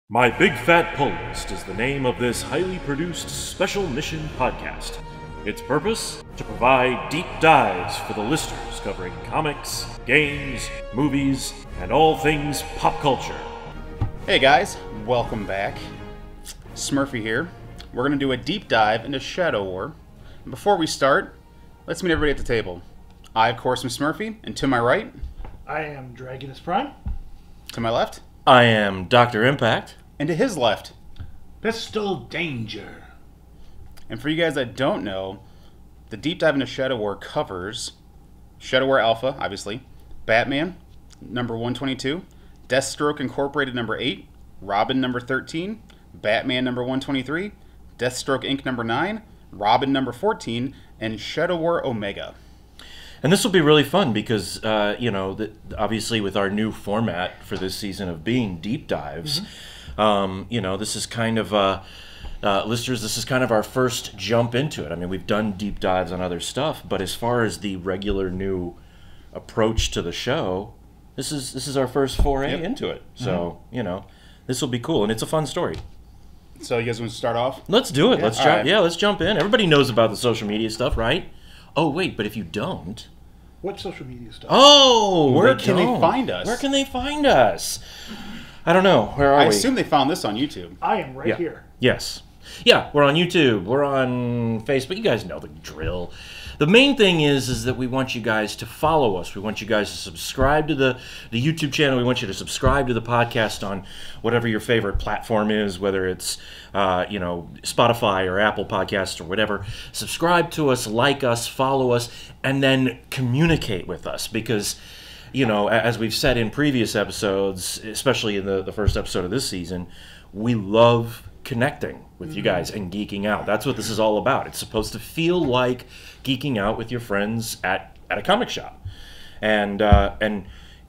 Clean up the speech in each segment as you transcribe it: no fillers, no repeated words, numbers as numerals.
My Big Fat Pull List is the name of this highly produced special mission podcast. Its purpose? To provide deep dives for the listeners covering comics, games, movies, and all things pop culture. Hey guys, welcome back. Smurphy here. We're going to do a deep dive into Shadow War. And before we start, let's meet everybody at the table. I, of course, am Smurphy, and to my right, I am Dragonus Prime. to my left, I am Dr. Impact. and to his left. Pistol Danger. And for you guys that don't know, the deep dive into Shadow War covers Shadow War Alpha, obviously, Batman, number 122, Deathstroke Incorporated, number 8, Robin, number 13, Batman, number 123, Deathstroke Inc., number 9, Robin, number 14, and Shadow War Omega. And this will be really fun because, obviously with our new format for this season of being deep dives, this is kind of, listeners, this is kind of our first jump into it. I mean, we've done deep dives on other stuff, but as far as the regular new approach to the show, this is our first foray into it. So, this will be cool, and it's a fun story. So you guys want to start off? Let's do it. Yeah. Let's jump in. Everybody knows about the social media stuff, right? Oh, wait, but if you don't... What social media stuff? Oh, Where can they find us? Where can they find us? I don't know. Where are we? I assume they found this on YouTube. I am right here. Yes. Yeah, we're on YouTube. We're on Facebook. You guys know the drill. The main thing is that we want you guys to follow us. We want you guys to subscribe to the YouTube channel. We want you to subscribe to the podcast on whatever your favorite platform is, whether it's Spotify or Apple Podcasts or whatever. Subscribe to us, like us, follow us, and then communicate with us because, as we've said in previous episodes, especially in the first episode of this season, we love connecting with you guys and geeking out. That's what this is all about. It's supposed to feel like geeking out with your friends at a comic shop. And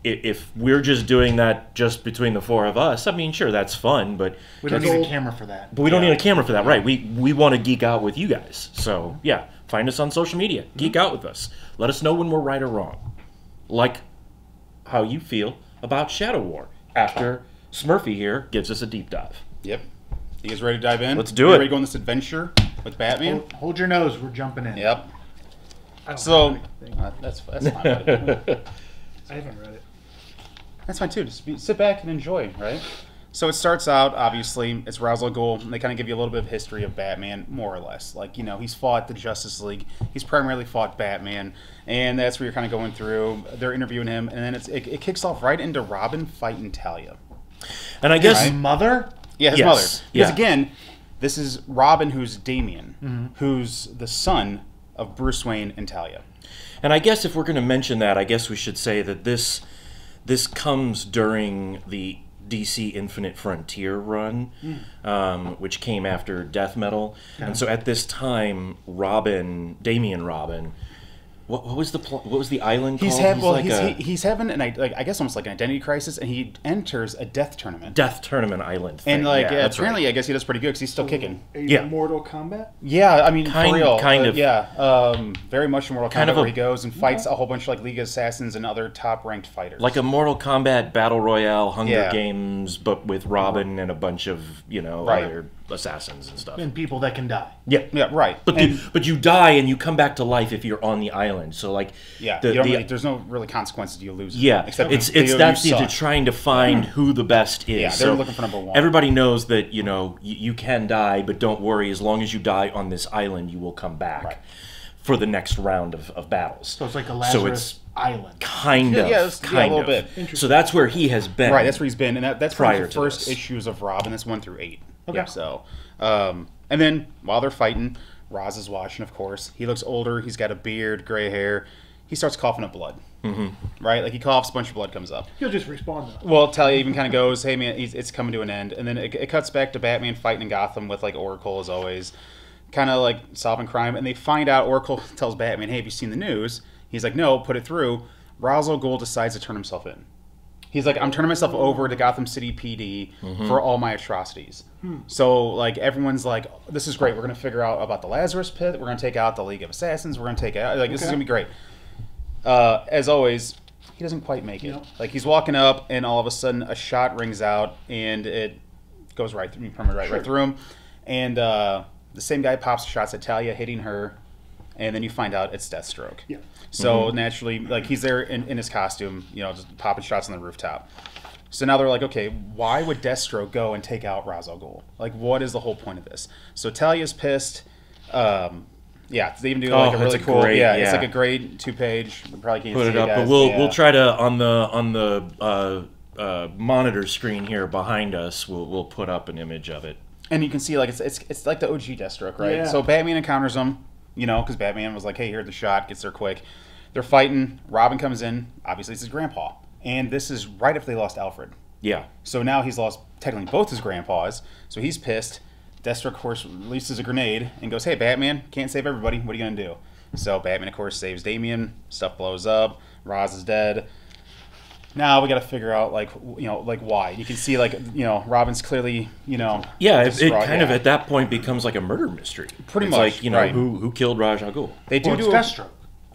if we're just doing that just between the four of us, I mean, sure, that's fun, but We don't need a camera for that. we don't need a camera for that, right? We want to geek out with you guys. So, yeah, find us on social media. Geek out with us. Let us know when we're right or wrong. Like how you feel about Shadow War after Smurphy here gives us a deep dive. Yep. You guys ready to dive in? Let's do You it. ready to go on this adventure with Batman? Hold your nose. We're jumping in. Yep. I don't So, have anything. that's fine. buddy. I haven't read it. That's fine too. Just sit back and enjoy, right? So it starts out, obviously, it's Ra's al Ghul, and they kind of give you a little bit of history of Batman, more or less. Like, he's fought the Justice League. He's primarily fought Batman, and that's where you're kind of going through. They're interviewing him, and then it kicks off right into Robin fighting Talia. And I guess... His mother? Yeah, his Yes, mother. Because yeah. again, this is Robin who's Damian, who's the son of Bruce Wayne and Talia. And I guess if we're going to mention that, I guess we should say that this comes during the DC Infinite Frontier run, which came after Death Metal. And so at this time, Damian Robin, what was the island called? He's having I guess almost like an identity crisis, and he enters a death tournament. Death Tournament Island thing. And that's apparently, right. I guess he does pretty good because he's still kicking. Yeah. Mortal Kombat? Yeah, I mean, for real. kind of. Yeah, very much in Mortal Kind Kombat of where he goes and fights a whole bunch of League of Assassins and other top-ranked fighters. Like a Mortal Kombat Battle Royale, Hunger Yeah. Games, but with Robin and a bunch of, Right. other assassins and stuff. And people that can die. Yeah. right. But you die and you come back to life if you're on the island. So like there's no really consequences to you losing. Yeah, except it's you that's suck. they're trying to find who the best is. Yeah, they're looking for number one. Everybody knows that you can die, but don't worry. As long as you die on this island, you will come back for the next round of battles. So it's like a Lazarus Island. Kind of, a little bit. So that's where he has been. Right, that's where he's been, and that's one prior of the to first this. issues of Robin. That's 1 through 8. Okay. So, and then while they're fighting, Ra's is watching. Of course, he looks older. He's got a beard, gray hair. He starts coughing up blood. Mm-hmm. Right, like he coughs, a bunch of blood comes up. He'll just respawn though. Well, Talia even kind of goes, "Hey man, it's coming to an end," and then it cuts back to Batman fighting in Gotham with like Oracle as always, kind of like solving crime. And they find out Oracle tells Batman, "Hey, have you seen the news?" He's like, "No, put it through." Ra's al Ghul decides to turn himself in. He's like, I'm turning myself over to Gotham City PD for all my atrocities. So, like, everyone's like, this is great. We're going to figure out about the Lazarus Pit. We're going to take out the League of Assassins. We're going to take out, like, this is going to be great. As always, he doesn't quite make it. Yep. Like, he's walking up, and all of a sudden, a shot rings out, and it goes right through, right through him. And the same guy pops shots at Talia, hitting her, and then you find out it's Deathstroke. Yeah. So naturally, like, he's there in his costume, you know, just popping shots on the rooftop. So now they're like, okay, why would Deathstroke go and take out Ra's al Ghul? Like, what is the whole point of this? So Talia's pissed. Yeah, they even do like a really cool. It's like a great 2-page. Probably can't put see it up, guys, but we'll try to on the monitor screen here behind us. We'll put up an image of it, and you can see like it's like the OG Deathstroke, right? Yeah. So Batman encounters him, you know, because Batman was like, hey, here's the shot, gets there quick. They're fighting. Robin comes in. Obviously, it's his grandpa, and this is right after they lost Alfred. Yeah. So now he's lost technically both his grandpas. So he's pissed. Deathstroke, of course, releases a grenade and goes, hey, Batman, can't save everybody. What are you going to do? So Batman, of course, saves Damian. Stuff blows up. Ra's is dead. Now we got to figure out, like, you know, like, why. You can see, like, you know, Robin's clearly, you know. Yeah, it kind of at that point becomes like a murder mystery. Pretty it's much. Like, you know, right. who killed Ra's al Ghul? They do Well, it's Deathstroke.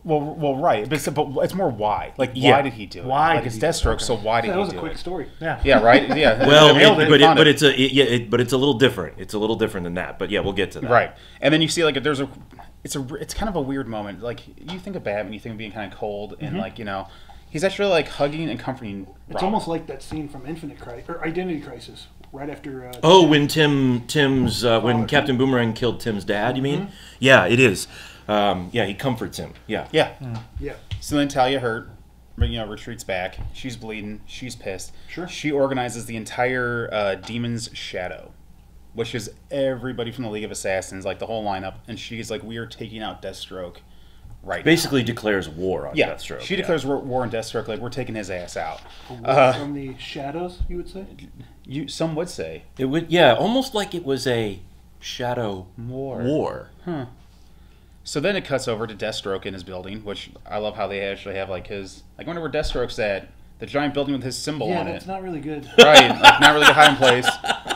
Well, right. But it's more why. Like, Yeah. why did he do it? Why Like, did it's he do it? Deathstroke, Okay. so why did he do it? That was a quick story. Yeah. Yeah, right? Yeah. Well, They nailed it. Found but it. it's a little different. It's a little different than that. But yeah, we'll get to that. Right. And then you see, like, it's kind of a weird moment. Like, you think of Batman, you think of being kind of cold, and, like, you know, he's actually, like, hugging and comforting Robin. It's almost like that scene from Identity Crisis, right after. When when Captain Boomerang killed Tim's dad, you mean? Yeah, it is. Yeah, he comforts him. Yeah. Yeah. Yeah. So then Talia hurt, you know, retreats back. She's bleeding. She's pissed. Sure. She organizes the entire Demon's Shadow, which is everybody from the League of Assassins, like the whole lineup. And she's like, we are taking out Deathstroke right Basically declares war on now. Yeah. Deathstroke. She declares war on Deathstroke, like, we're taking his ass out. From the shadows, you would say? Some would say. It would, yeah, almost like it was a shadow War. war. Huh. So then it cuts over to Deathstroke in his building, which I love how they actually have, like, his... Like, I wonder where Deathstroke's at. The giant building with his symbol Yeah, on that's it. not really good. Right, like, not really good hiding place.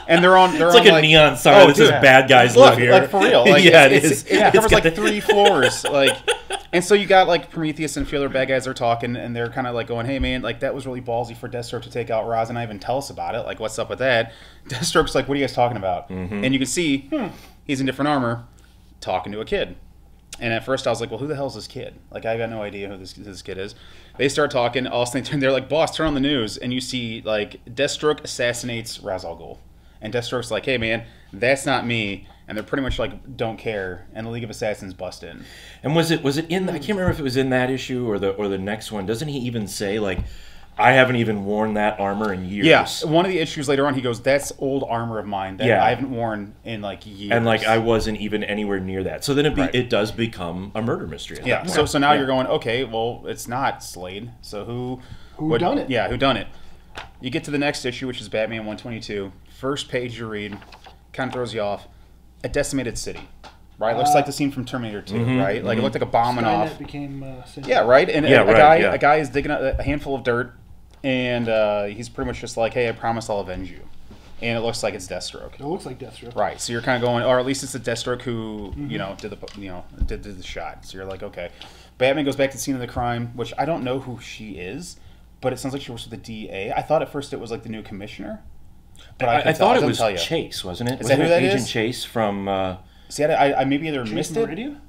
And they're on... It's like a neon sign that says bad guys Look, live here. like, for real. Like, yeah, it covers, like, 3 floors. Like... And so you got, like, Prometheus and a few other bad guys are talking, and they're kind of, like, going, hey, man, like, that was really ballsy for Deathstroke to take out Ra's and not even tell us about it. Like, what's up with that? Deathstroke's like, what are you guys talking about? And you can see he's in different armor talking to a kid. And at first I was like, well, who the hell's this kid? Like, I got no idea who this kid is. They start talking. All of a sudden, they're like, boss, turn on the news. And you see, like, Deathstroke assassinates Ra's al Ghul. And Deathstroke's like, hey, man, that's not me. And they're pretty much like, don't care. And the League of Assassins bust in. And was it in? I can't remember if it was in that issue or the next one. Doesn't he even say, like, I haven't even worn that armor in years? Yeah, one of the issues later on, he goes, that's old armor of mine that I haven't worn in, like, years. And, like, I wasn't even anywhere near that. So then it does become a murder mystery. Yeah, so now you're going, okay, well, it's not Slade. So Who done it? Yeah, who done it? You get to the next issue, which is Batman 122. First page you read, kind of throws you off. A decimated city. Right? Looks like the scene from Terminator 2, right? Like, it looked like a bomb went off. Skynet became Yeah, right? And Yeah, a guy is digging a handful of dirt, and he's pretty much just like, hey, I promise I'll avenge you. And it looks like it's Deathstroke. It looks like Deathstroke. Right. So you're kind of going, or at least it's a Deathstroke who, you know, did the shot. So you're like, okay. Batman goes back to the scene of the crime, which I don't know who she is, but it sounds like she works with the DA. I thought at first it was like the new commissioner. But I thought it was Chase, wasn't it? Is that who that Agent is? Chase from... See, I maybe either Chase missed it. Meridian?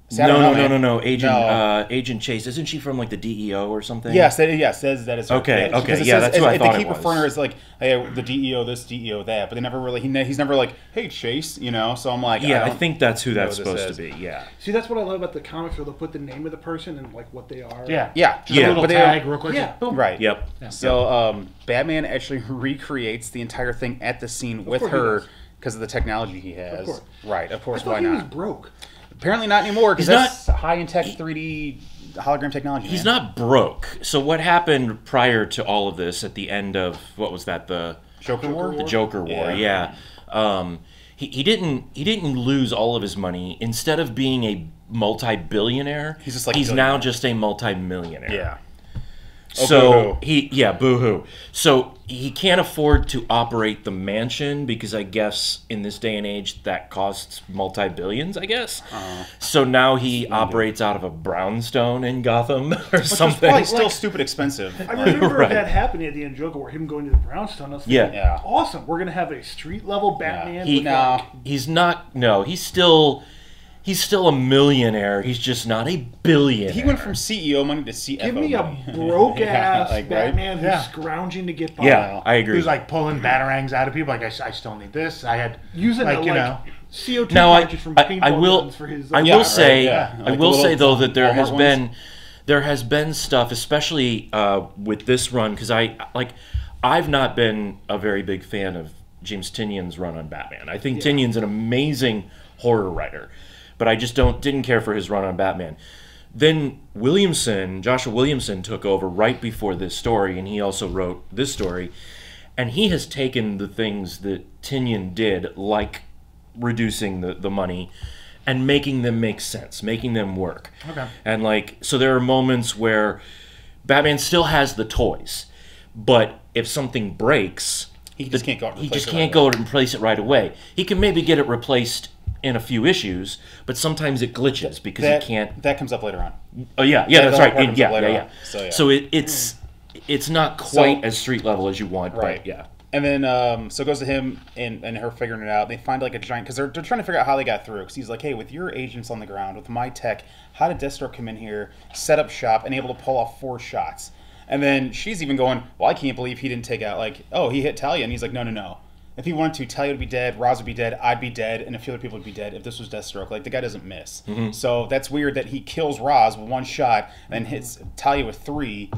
See, I don't know, No. Agent No. Agent Chase. Isn't she from, like, the DEO or something? Yes, that is her. Okay, Yeah, okay, because it yeah, says- that's what I thought They it keep was. referring to her as like, hey, the DEO this, DEO that, but they never really. He's never like, hey, Chase, you know. So I'm like, Yeah, I don't think that's who know that's who this supposed to is. be, yeah. See, that's what I love about the comics, where they'll put the name of the person and, like, what they are. Yeah, Just Yeah, a little but they tag, don't- real quick. Yeah, boom. Right. Yep. So Batman actually recreates the entire thing at the scene with course he her does. because of the technology he has. Of course. Right. Of I course. thought Why he was not? broke. Apparently not anymore because He's that's high in tech 3D hologram technology. He's man. not broke. So what happened prior to all of this at the end of, what was that, the Joker War. the Joker War? Yeah. He didn't lose all of his money. Instead of being a multi-billionaire, He's just like he's now billionaire. just a multi-millionaire. Yeah. So boo-hoo. boo-hoo. So he can't afford to operate the mansion because I guess in this day and age that costs multi-billions, I guess. So now he operates out of a brownstone in Gotham or something. Probably still stupid expensive. I remember Right. that happening at the end of Joker, where him going to the brownstone. I was Yeah. thinking, Yeah. awesome. We're gonna have a street level Batman. He- with No. like, He's not. No, he's still a millionaire. He's just not a billionaire. He went from CEO money to CFO give me a money. broke Yeah, ass like, right? Batman who's Yeah. scrounging to get by. Yeah, I He agree. was like pulling batarangs out of people. Like, I still need this. I had Using like, the you know. CO2 Now, cartridge from paintball will guns for his. I Yeah, will right, say yeah. I Like will the say little though that there has Walmart been ones. stuff, especially with this run, because I've not been a very big fan of James Tynion's run on Batman. I think Tynion's an amazing horror writer, but I just didn't care for his run on Batman. Then Joshua Williamson took over right before this story, and he also wrote this story. And he has taken the things that Tynion did, like reducing the money, and making them make sense, making them work. Okay. And so there are moments where Batman still has the toys, but if something breaks, He just can't go out and he replace just it can't right go and replace it right away. He can maybe get it replaced in a few issues, but sometimes it glitches because he can't. That comes up later on. Oh yeah, the that's whole right. part comes Yeah, up later yeah. on. So, yeah. So it's not quite as street level as you want, Right. but yeah. And then, so it goes to him and her figuring it out. They find like a giant, because they're trying to figure out how they got through. Because he's like, hey, with your agents on the ground, with my tech, how did Deathstroke come in here, set up shop, and able to pull off 4 shots? And then she's even going, well, I can't believe he didn't take out, he hit Talia. And he's like, no. If he wanted to, Talia would be dead, Roz would be dead, I'd be dead, and a few other people would be dead if this was Deathstroke. The guy doesn't miss. So that's weird that he kills Roz with 1 shot and then hits Talia with 3.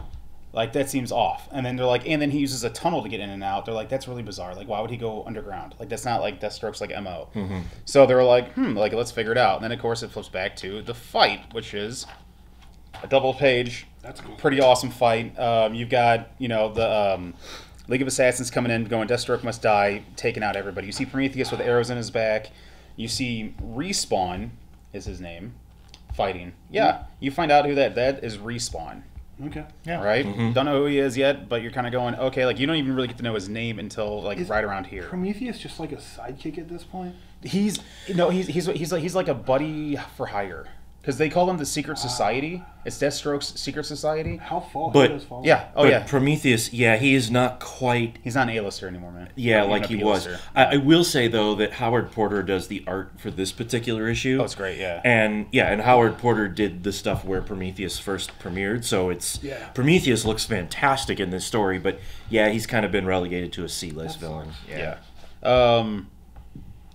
That seems off. And then they're like, and then he uses a tunnel to get in and out. They're like, that's really bizarre. Why would he go underground? That's not Deathstroke's MO. So they're like, let's figure it out. And then, of course, it flips back to the fight, which is a double page. That's cool. Pretty awesome fight. You've got, the League of Assassins coming in, going, Deathstroke must die, taking out everybody. You see Prometheus with arrows in his back. You see Respawn, is his name, fighting. Yeah, you find out who that is Respawn. Okay. Yeah. Right? Don't know who he is yet, but you're kind of going, okay, you don't even really get to know his name until right around here. Prometheus just like a sidekick at this point. He's like a buddy for hire, because they call him the Secret Society. It's Deathstroke's Secret Society. How far? But- he does fall. Yeah. Oh but yeah. Prometheus, he is not quite. He's not an A-lister anymore, man. Yeah, Not like even he a was. B-lister. I will say though that Howard Porter does the art for this particular issue. Oh, it's great. Yeah. And Howard Porter did the stuff where Prometheus first premiered, so Prometheus looks fantastic in this story, but he's kind of been relegated to a C-list villain. Yeah.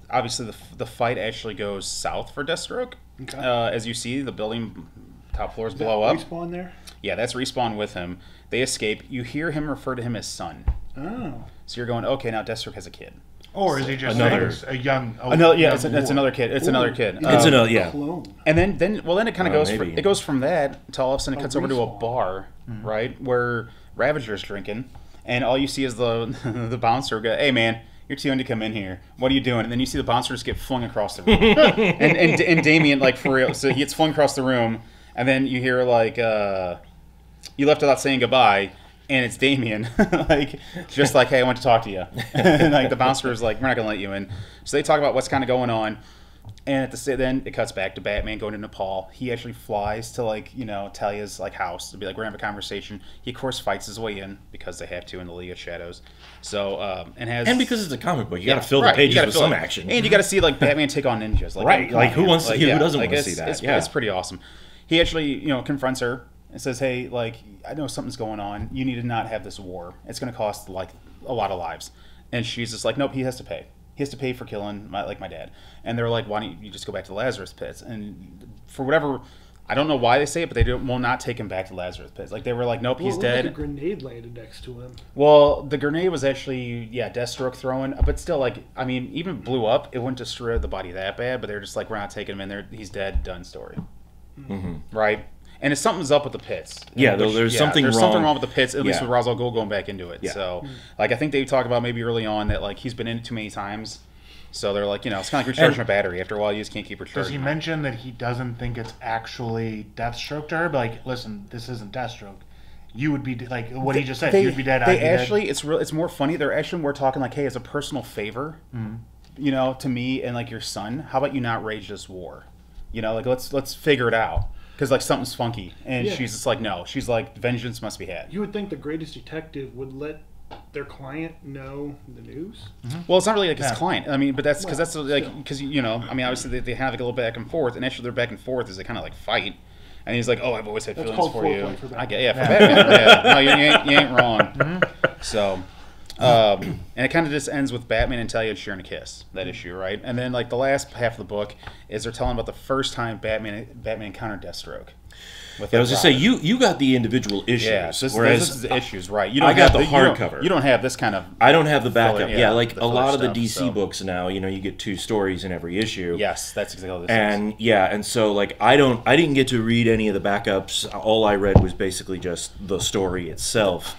Obviously, the fight actually goes south for Deathstroke. Okay. As you see, the building top floors Is blow that up. Respawn there. Yeah, that's Respawn with him. They escape. You hear him refer to him as son. Oh. So you're going, okay, now Deathstroke has a kid. Or is he just Another- a young? Another, yeah, young it's boy? another kid. It's another kid. It's another, yeah. Clone. And then it kind of goes. maybe. It goes from that to all of a sudden it cuts over to a Respawn. bar, right, where Ravager's drinking, and all you see is the the bouncer go, "Hey man, you're too young to come in here. What are you doing?" And then you see the bouncer just get flung across the room, and Damien for real. So he gets flung across the room, and then you hear you left without saying goodbye. And it's Damien, just hey, I want to talk to you. And the bouncer is like, we're not gonna let you in. So they talk about what's kind of going on, and then it cuts back to Batman going to Nepal. He actually flies to Talia's house to be we're gonna have a conversation. He of course fights his way in because they have to in the League of Shadows. So And because it's a comic book, you got to fill right, the pages you gotta with fill some it. action. And you got to see Batman take on ninjas. Right, come on, who man. wants to- who doesn't wanna it's- see that? It's, Yeah. it's pretty awesome. He actually confronts her and says, "Hey, I know something's going on. You need to not have this war. It's going to cost a lot of lives." And she's just like, "Nope, he has to pay. He has to pay for killing my dad." And they're like, "Why don't you just go back to the Lazarus pits?" And for whatever, I don't know why they say it, but they will not take him back to Lazarus pits. They were like, "Nope, he's Well, it looked dead." like a grenade landed next to him. Well, the grenade was actually Deathstroke throwing, but still even blew up. It wouldn't destroy the body that bad, but they're just we're not taking him in there. He's dead. Done story. Right. And it's something's up with the pits. Yeah, there's something there's wrong. something wrong with the pits, at least Yeah. with Ra's al Ghul going back into it. Yeah. So, I think they talked about maybe early on that he's been in it too many times. So they're it's kind of like recharging a battery. After a while, you just can't keep Does recharging. he mention that he doesn't think it's actually Deathstroke to her? But listen, this isn't Deathstroke. you would be like what he just said. They, You'd be dead. They I'd be dead. actually, it's more funny. They're actually more talking like, hey, as a personal favor, you know, to me and like your son, how about you not rage this war? You know, like let's figure it out because like something's funky. And Yeah. she's just like, no. She's like, vengeance must be had. You would think the greatest detective would let their client know the news. Well, it's not really like his Yeah. client. I mean, but that's because Well, that's like still. because you know, I mean, obviously they have like a little back and forth, and actually their back and forth is they kind of like fight. And he's like, "Oh, I've always had That's feelings called for you." foreplay for I Batman. get, yeah, for Batman. Yeah, no, you ain't wrong. So, and it kind of just ends with Batman and Talia sharing a kiss. That issue, right? And then like the last half of the book is they're telling about the first time Batman encountered Deathstroke. With I was just Robin. say you got the individual issues, Yeah, so this whereas is the issues, right? You I got the you don't- hardcover. You don't have this kind of. I don't have the backup. Filler, Yeah, yeah, like the a filler lot of the stuff, DC so. books now, you know, you get 2 stories in every issue. Yes, that's exactly what this is. And yeah, and so like I didn't get to read any of the backups. All I read was basically just the story itself.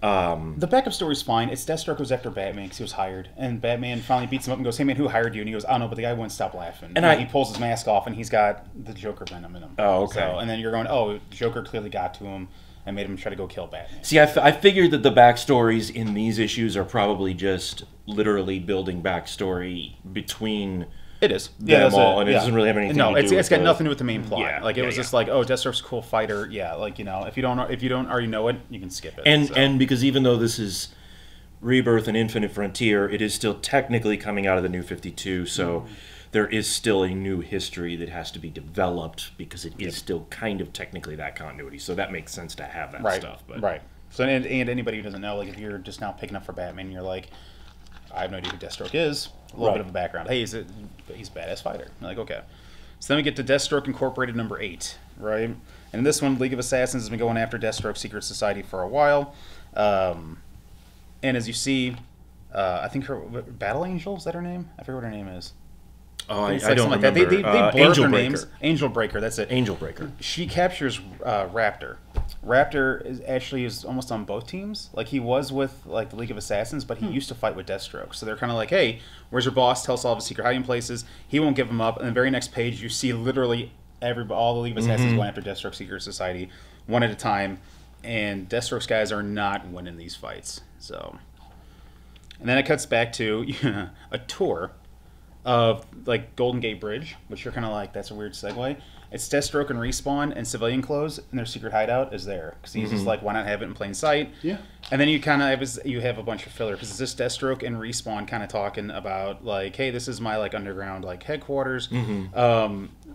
The backup story's fine. It's Deathstroke goes after Batman because he was hired, and Batman finally beats him up and goes, "Hey man, who hired you?" And he goes, "I don't know, but the guy wouldn't stop laughing." And he pulls his mask off, and he's got the Joker venom in him. Oh, okay. So, and then you're going, "Oh, Joker clearly got to him and made him try to go kill Batman." See, I figured that the backstories in these issues are probably just literally building backstory between It is. them that's all, and it doesn't really have anything No, to do it's with got nothing to do with the main plot. Yeah, like it yeah, was yeah. just like, oh, Deathstroke's a cool fighter. Yeah, like you know, if you don't already know it, you can skip it. And so. and because even though this is Rebirth and Infinite Frontier, it is still technically coming out of the New 52, so there is still a new history that has to be developed because it is still kind of technically that continuity. So that makes sense to have that right, stuff. But right. So and anybody who doesn't know, like if you're just now picking up for Batman, you're like, I have no idea who Deathstroke is. A little Right. bit of a background. Hey, he's a badass fighter. I'm like, okay. So then we get to Deathstroke Incorporated number 8, right? And in this one, League of Assassins has been going after Deathstroke Secret Society for a while. And as you see, I think her Battle Angel, is that her name? I forget what her name is. oh, It's I like don't something like remember. that. They blur Angel their Breaker. names. Angel Breaker, that's it. Angel Breaker. She captures Raptor. Raptor is almost on both teams. Like he was with like the League of Assassins, but he used to fight with Deathstroke. So they're kind of like, hey, where's your boss? Tell us all of his secret hiding places. He won't give them up. And the very next page, you see literally all the League of Assassins going after Deathstroke Secret Society one at a time, and Deathstroke's guys are not winning these fights. So, and then it cuts back to a tour of like Golden Gate Bridge, which you're kind of like, that's a weird segue. It's Deathstroke and Respawn in civilian clothes, and their secret hideout is there because he's just like, why not have it in plain sight? Yeah. And then you kind of have a bunch of filler because it's just Deathstroke and Respawn kind of talking about like, hey, this is my like underground like headquarters.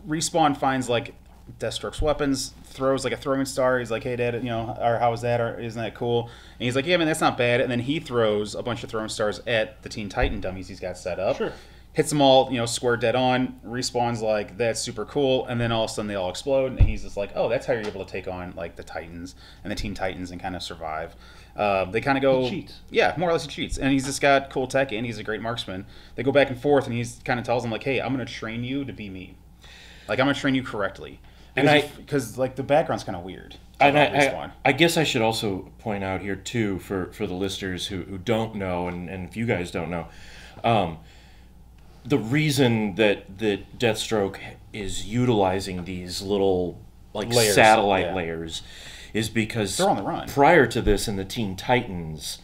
Respawn finds like Deathstroke's weapons, throws like a throwing star. He's like, hey, Dad, you know, or how was that? Or isn't that cool? And he's like, yeah, man, that's not bad. And then he throws a bunch of throwing stars at the Teen Titan dummies he's got set up. Sure. Hits them all, you know, square dead on. Respawn's like, that's super cool. And then all of a sudden they all explode. And he's just like, oh, that's how you're able to take on like the Titans and the Teen Titans and kind of survive. They kind of go, He cheats. yeah, more or less he cheats. And he's just got cool tech and he's a great marksman. They go back and forth and he's kind of tells them like, hey, I'm going to train you to be me. Like, I'm going to train you correctly. And Because like the background's kind of weird. And about Respawn. I guess I should also point out here too for the listeners who don't know, and if you guys don't know, the reason that Deathstroke is utilizing these little like Layers, satellite yeah. layers is because They're on the run. prior to this in the Teen Titans,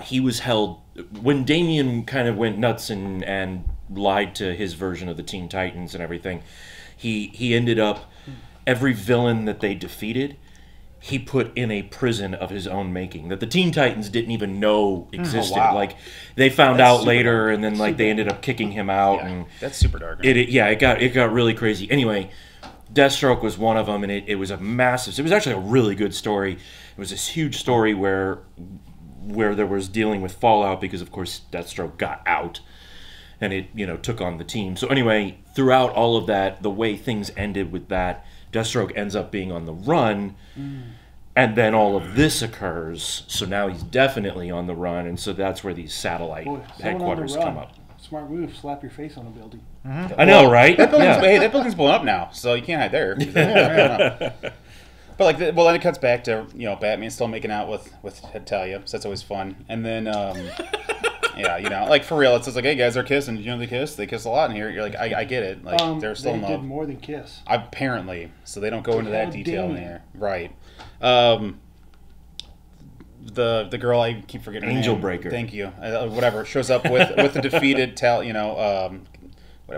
he was held when Damian kind of went nuts and lied to his version of the Teen Titans and everything. He ended up every villain that they defeated, he put in a prison of his own making that the Teen Titans didn't even know existed. wow. Like they found That's out super later, dark. and then like they ended up kicking him out, Yeah, and that's super dark. it got really crazy. Anyway, Deathstroke was one of them, and it was a massive. It was actually a really good story. It was this huge story where there was dealing with fallout because of course Deathstroke got out. And it, took on the team. So anyway, throughout all of that, the way things ended with that, Deathstroke ends up being on the run, and then all of this occurs. So now he's definitely on the run, and so that's where these satellite Boy, someone on the headquarters run. come up. Smart move. Slap your face on a building. I know, right? That building's, Yeah. hey, that building's blown up now, so you can't hide there. But then it cuts back to Batman still making out with Talia, so that's always fun. And then yeah, like for real, it's just like, hey guys, they're kissing. Did you know they kiss? They kiss a lot in here. You're like, I get it. Like they're still they in love. did more than kiss. Apparently, so they don't go into that How detail in Damien. here, right? the girl, I keep forgetting her Angel name. Breaker. Thank you. Whatever, shows up with the defeated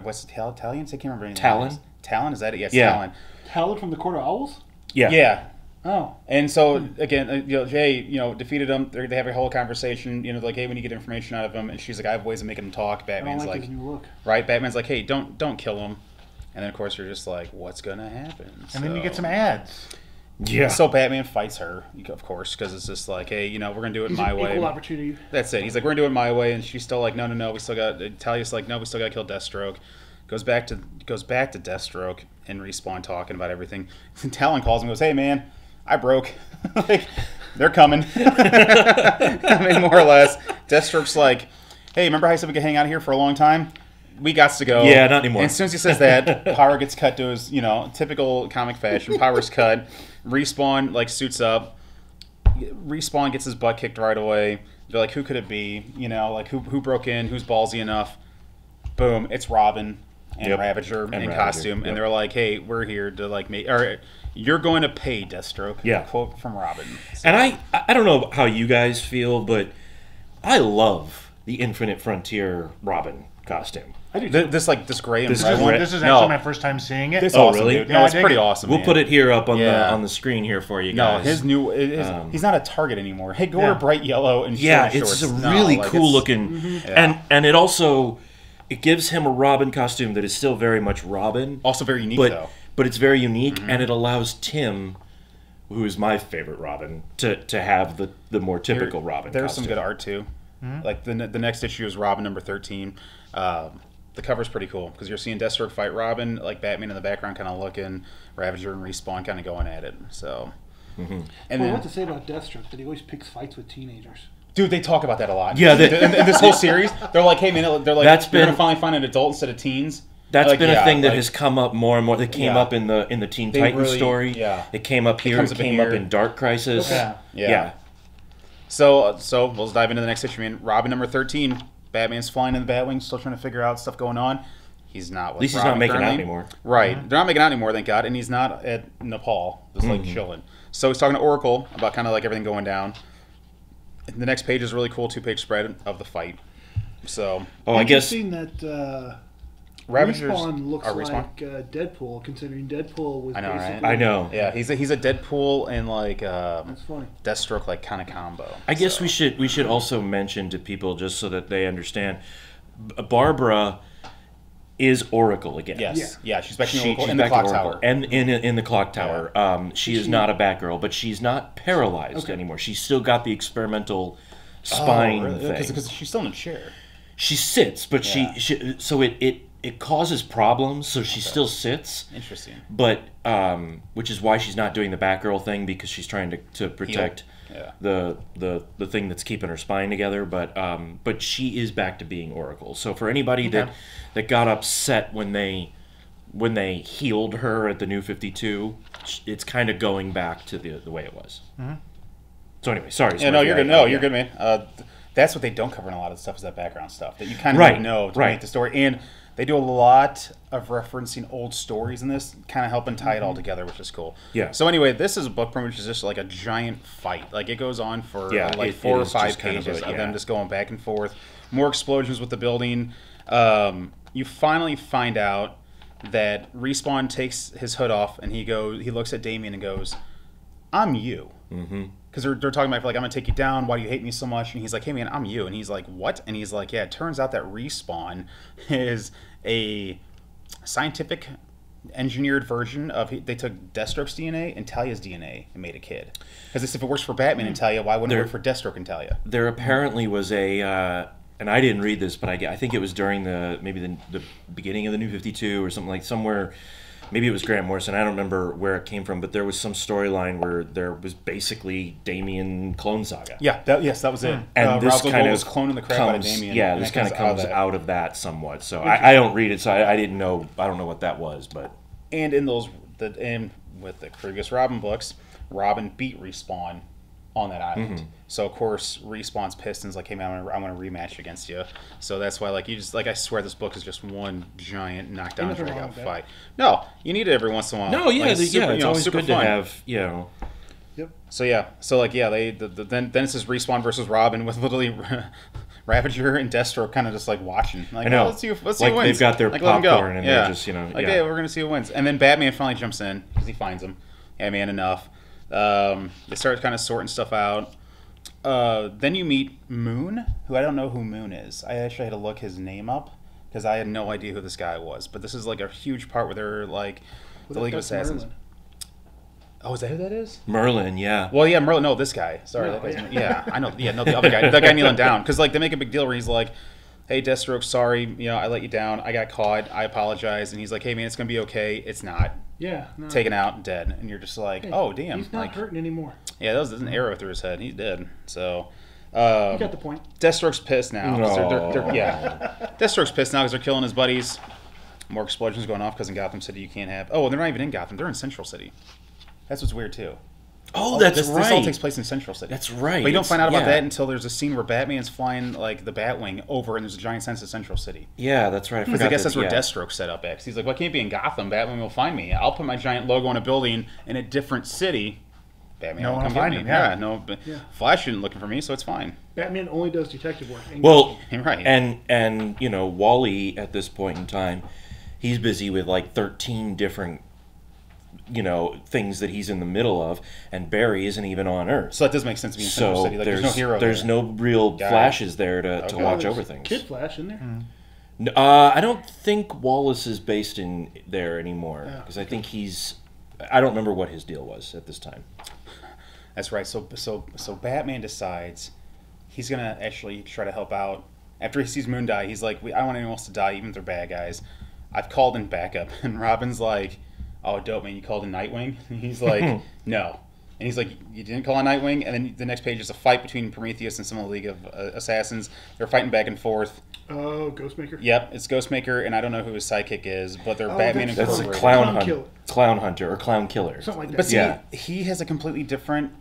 what's the Italians? I can't remember any Talon? names. Talon, is that it? Yes, Yeah. Talon. Talon from the Court of Owls? Yeah. Yeah. Oh. And so again, Jay, defeated him. They have a whole conversation. Like, hey, we need to get information out of him. And she's like, I have ways of making him talk. I don't Batman's like like, his new look. right? Batman's like, hey, don't kill him. And then of course you're just like, what's gonna happen? And then you get some ads. Yeah. So Batman fights her, of course, because it's just like, hey, we're gonna do it He's my an way. equal opportunity. That's it. He's like, we're gonna do it my way, and she's still like, no, we still got. Talia's like, no, we still got to kill Deathstroke. Goes back to Deathstroke and Respawn talking about everything. And Talon calls him and goes, hey man, I broke. Like, they're coming. I mean, more or less. Deathstroke's like, hey, remember how you said we could hang out here for a long time? We got to go. Yeah, not anymore. And as soon as he says that, Power gets cut to his, typical comic fashion. Power's cut. Respawn, suits up. Respawn gets his butt kicked right away. They're like, who could it be? Who broke in? Who's ballsy enough? Boom, it's Robin and Yep. Ravager And in Ravager, costume. yep. And they're like, hey, we're here to, or you're going to pay Deathstroke. Yeah. Quote from Robin. So, And I don't know how you guys feel, but I love the Infinite Frontier Robin costume. I do. this gray and This red is one. red. This is No. actually my first time seeing it. This Oh, awesome, really? dude. Yeah, No, I it's dig pretty it. awesome. We'll man. put it here up on Yeah. the screen here for you No, guys. his new. He's not a Target anymore. Hey, go wear bright yellow and Yeah, short it's shorts. a No, really like, cool it's- looking, Yeah. and it also it gives him a Robin costume that is still very much Robin, Also very unique though. but it's very unique, and it allows Tim, who is my favorite Robin, to have the more typical Robin. There's costume. some good art too. Like the next issue is Robin number 13. The cover's pretty cool because you're seeing Deathstroke fight Robin, like Batman in the background, kind of looking, Ravager and Respawn kind of going at it. So, and Well, then, what to say about Deathstroke? That he always picks fights with teenagers. dude, they talk about that a lot. Yeah, in this whole series, they're like, hey man, they're like, That's you're gonna been- finally find an adult instead of teens. That's Like, been yeah, a thing that like- has come up more and more. That came Yeah. up in the Teen They Titans really- story. yeah. It came up here. comes It up in came up here. in Dark Crisis. Okay. Yeah. So we'll dive into the next issue. I mean, Robin number 13. Batman's flying in the Batwing, still trying to figure out stuff going on. He's not. With At least he's Robin not making out currently. anymore. Right. They're not making out anymore, thank God. And he's not at Nepal, just like chilling. So he's talking to Oracle about kind of like everything going down. And the next page is a really cool 2-page spread of the fight. So Oh, I guess Interesting that Ravagers Respawn looks are Respawn. like Deadpool, considering Deadpool was I know, right? basically... I know. Yeah, he's a Deadpool and like That's funny. Deathstroke like kind of combo. I guess So- we should also mention to people just so that they understand. Barbara is Oracle again. Yes. Yeah, she's back in She's the back clock to Oracle. tower. And in the clock tower. She is not a Batgirl, but she's not paralyzed anymore. She's still got the experimental spine thing. Because she's still in a chair. She sits, but Yeah. she so it causes problems. So she still sits, Interesting. but which is why she's not doing the Batgirl thing, because she's trying to protect Yeah. the thing that's keeping her spine together. But she is back to being Oracle. So for anybody that got upset when they healed her at the New 52, it's kind of going back to the way it was. So anyway, sorry. Yeah, no, Smurfy, you're good. I- No, yeah. you're good, man. That's what they don't cover in a lot of the stuff is that background stuff that you kind of Right, need to know to right. make the story. And they do a lot of referencing old stories in this, kind of helping tie it all together, which is cool. Yeah. So anyway, this is a book pretty much is just like a giant fight. Like it goes on for Yeah, like it 4 or is 5 just kind of pages a- of them yeah. just going back and forth. More explosions with the building. You finally find out that Respawn takes his hood off and he looks at Damien and goes, "I'm you." Because they're talking about, like, I'm going to take you down. Why do you hate me so much? And he's like, hey, man, I'm you. And he's like, what? And he's like, yeah, it turns out that Respawn is a scientific engineered version of, they took Deathstroke's DNA and Talia's DNA and made a kid. Because if it works for Batman and Talia, why wouldn't it work for Deathstroke and Talia? There apparently was a, and I didn't read this, but I think it was during maybe the beginning of the New 52 or something, like somewhere. Maybe it was Grant Morrison. I don't remember where it came from, but there was some storyline where there was basically Damien clone saga. Yeah, that was it. And this Ra's al Ghul kind of was cloning the crap out of Damien. Yeah, and this it kind of comes that. out of that somewhat. So I don't read it, so I didn't know. I don't know what that was, but And with the previous Robin books, Robin beat Respawn on that island. So of course Respawn's pissed and's like, hey man, I want to rematch against you. So that's why I swear this book is just one giant knockdown Ain't nothing drag wrong out with that. fight. No, you need it every once in a while. No, yeah, Like, it's super, always super good fun. to have Yep. So yeah, then it's this Respawn versus Robin with literally Ravager and Deathstroke kind of just like watching. Like, I know. Oh, let's see who like wins. they've got their like, let 'em go. popcorn and they're just, hey, we're gonna see who wins. And then Batman finally jumps in because he finds him. Yeah, man, enough. They start kind of sorting stuff out. Then you meet Moon, who I don't know who Moon is. I actually had to look his name up because I had no idea who this guy was. But this is like a huge part where they're like the League of Assassins. Merlin. Oh, is that who that is? Merlin, yeah. Well, yeah, Merlin. No, this guy. Sorry, No, that guy's. yeah. I know. Yeah, no, the other guy. That guy kneeling down because like they make a big deal where he's like, "Hey, Deathstroke, sorry, I let you down. I got caught. I apologize." And he's like, "Hey, man, it's gonna be okay. It's not. Yeah. No. Taken out, dead." And you're just like, Hey, "Oh, damn." He's not like, hurting anymore. yeah, that was an arrow through his head. He's dead. So. You got the point. Deathstroke's pissed now. 'Cause No. Deathstroke's pissed now because they're killing his buddies. More explosions going off because in Gotham City you can't have. Oh, they're not even in Gotham. They're in Central City. That's what's weird too. Oh, that's this, right. This all takes place in Central City. That's right. But you don't find out about yeah. that until there's a scene where Batman's flying like the Batwing over, and there's a giant sense of Central City. Yeah, that's right. I Because forgot I guess that's where yeah. Deathstroke's set up at. 'Cause he's like, "Well, I can't be in Gotham. Batman will find me. I'll put my giant logo on a building in a different city. Batman No will one come will find get me. him, yeah. no. But Yeah. Flash isn't looking for me, so it's fine. Batman only does detective work. And Well, Right. and Wally at this point in time, he's busy with like 13 different things that he's in the middle of, and Barry isn't even on Earth. So that does make sense to be in Central So City. Like, there's no hero. there's there. no real Got it. Flashes there to Okay. watch there's over things. Kid Flash in there. I don't think Wallace is based in there anymore Yeah, because I think I don't remember what his deal was at this time. That's right. So Batman decides he's gonna actually try to help out. After he sees Moon die, he's like, I don't want anyone else to die, even if they're bad guys. I've called in backup, and Robin's like, "Oh, dope, man! You called in Nightwing?" And he's like, "No." And he's like, "You didn't call in Nightwing?" And then the next page is a fight between Prometheus and some of the League of Assassins. They're fighting back and forth. Oh, Ghostmaker. Yep, it's Ghostmaker, and I don't know who his sidekick is, but they're Oh, Batman that's- That's a Incorporated. clown hunter or clown killer. Something like that. But see, Yeah. he has a completely different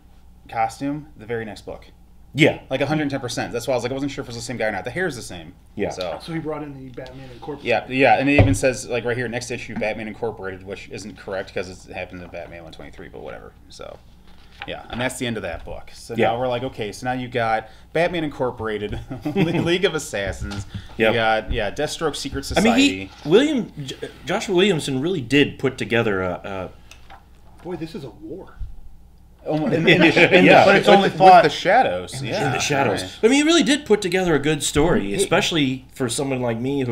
costume the very next book. Yeah, Like 110%. That's why I was like, I wasn't sure if it was the same guy or not. The hair's the same. Yeah. So So he brought in the Batman Incorporated. yeah, and it even says like right here, next issue, Batman Incorporated, which isn't correct because it happens in Batman 123, but whatever. So yeah, and that's the end of that book. So Yeah. now we're like, okay, so now you got Batman Incorporated, League of Assassins. Yep. You got Deathstroke Secret I Society. mean, Joshua Williamson really did put together a Boy, this is a war. Yeah. But it's with, only with fought the shadows. Yeah, in the shadows. right. I mean, he really did put together a good story, especially for someone like me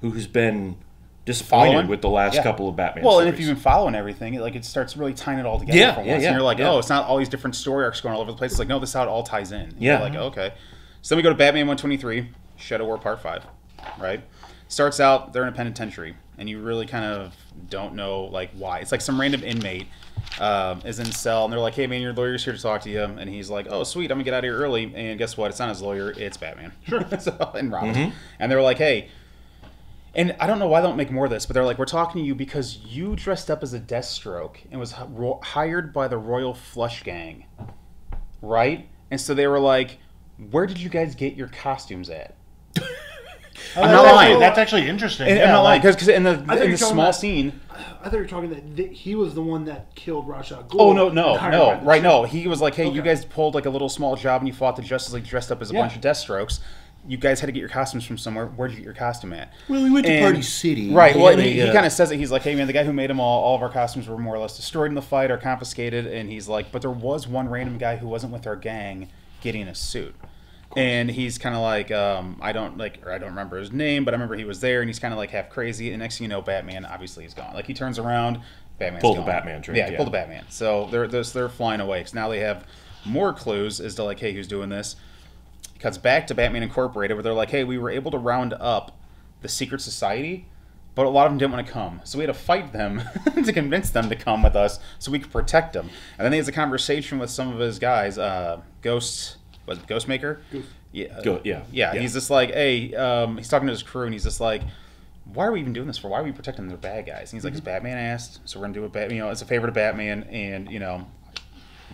who's been disappointed Following? with the last Yeah. couple of Batman Well, series. and if you've been following everything, it starts really tying it all together Yeah, for once. yeah, yeah, And you're like, yeah. oh, it's not all these different story arcs going all over the place. It's like, no, this is how it all ties in. And Yeah. You're like, okay. So then we go to Batman 123, Shadow War Part 5, right? Starts out, they're in a penitentiary, and you really kind of don't know, like, why. It's like some random inmate is in cell, and they're like, hey, man, your lawyer's here to talk to you. And he's like, oh, sweet, I'm going to get out of here early. And guess what? It's not his lawyer, it's Batman. Sure. And Robin. Mm-hmm. And they're like, hey, and I don't know why they don't make more of this, but they're like, we're talking to you because you dressed up as a Deathstroke and was hired by the Royal Flush Gang, right? And so they were like, where did you guys get your costumes at? I'm not lying. That's actually interesting. And Yeah, I'm not lying, like- because in I the thought you were talking small about- scene. I thought you were talking that he was the one that killed Ra's al Ghul. Oh, no, and hired by no, the right, sheriff. no. He was like, hey, you Okay. guys pulled like a little small job and you fought the Justice League dressed up as a Yeah. bunch of Deathstrokes. You guys had to get your costumes from somewhere. Where'd you get your costume at? well, we went to And- Party City. Right. Well, and he they, kind of says it. He's like, hey, man, the guy who made them all of our costumes were more or less destroyed in the fight or confiscated. And he's like, but there was one random guy who wasn't with our gang getting a suit. And he's kind of like, I don't remember his name, but I remember he was there, and he's kind of like half crazy. And next thing you know, Batman obviously is gone. Like he turns around, Batman's Pull the gone. Batman trick, Yeah, he yeah. pulled the Batman. So they're flying away. So now they have more clues as to like, hey, who's doing this? Cuts back to Batman Incorporated, where they're like, hey, we were able to round up the Secret Society, but a lot of them didn't want to come. So we had to fight them to convince them to come with us so we could protect them. And then he has a conversation with some of his guys, Ghostmaker? Yeah. He's just like, hey, he's talking to his crew, and he's just like, why are we even doing this for? Why are we protecting them? They're bad guys. And he's like, 'Cause Batman asked, so we're going to do it. It's a favor to Batman, and,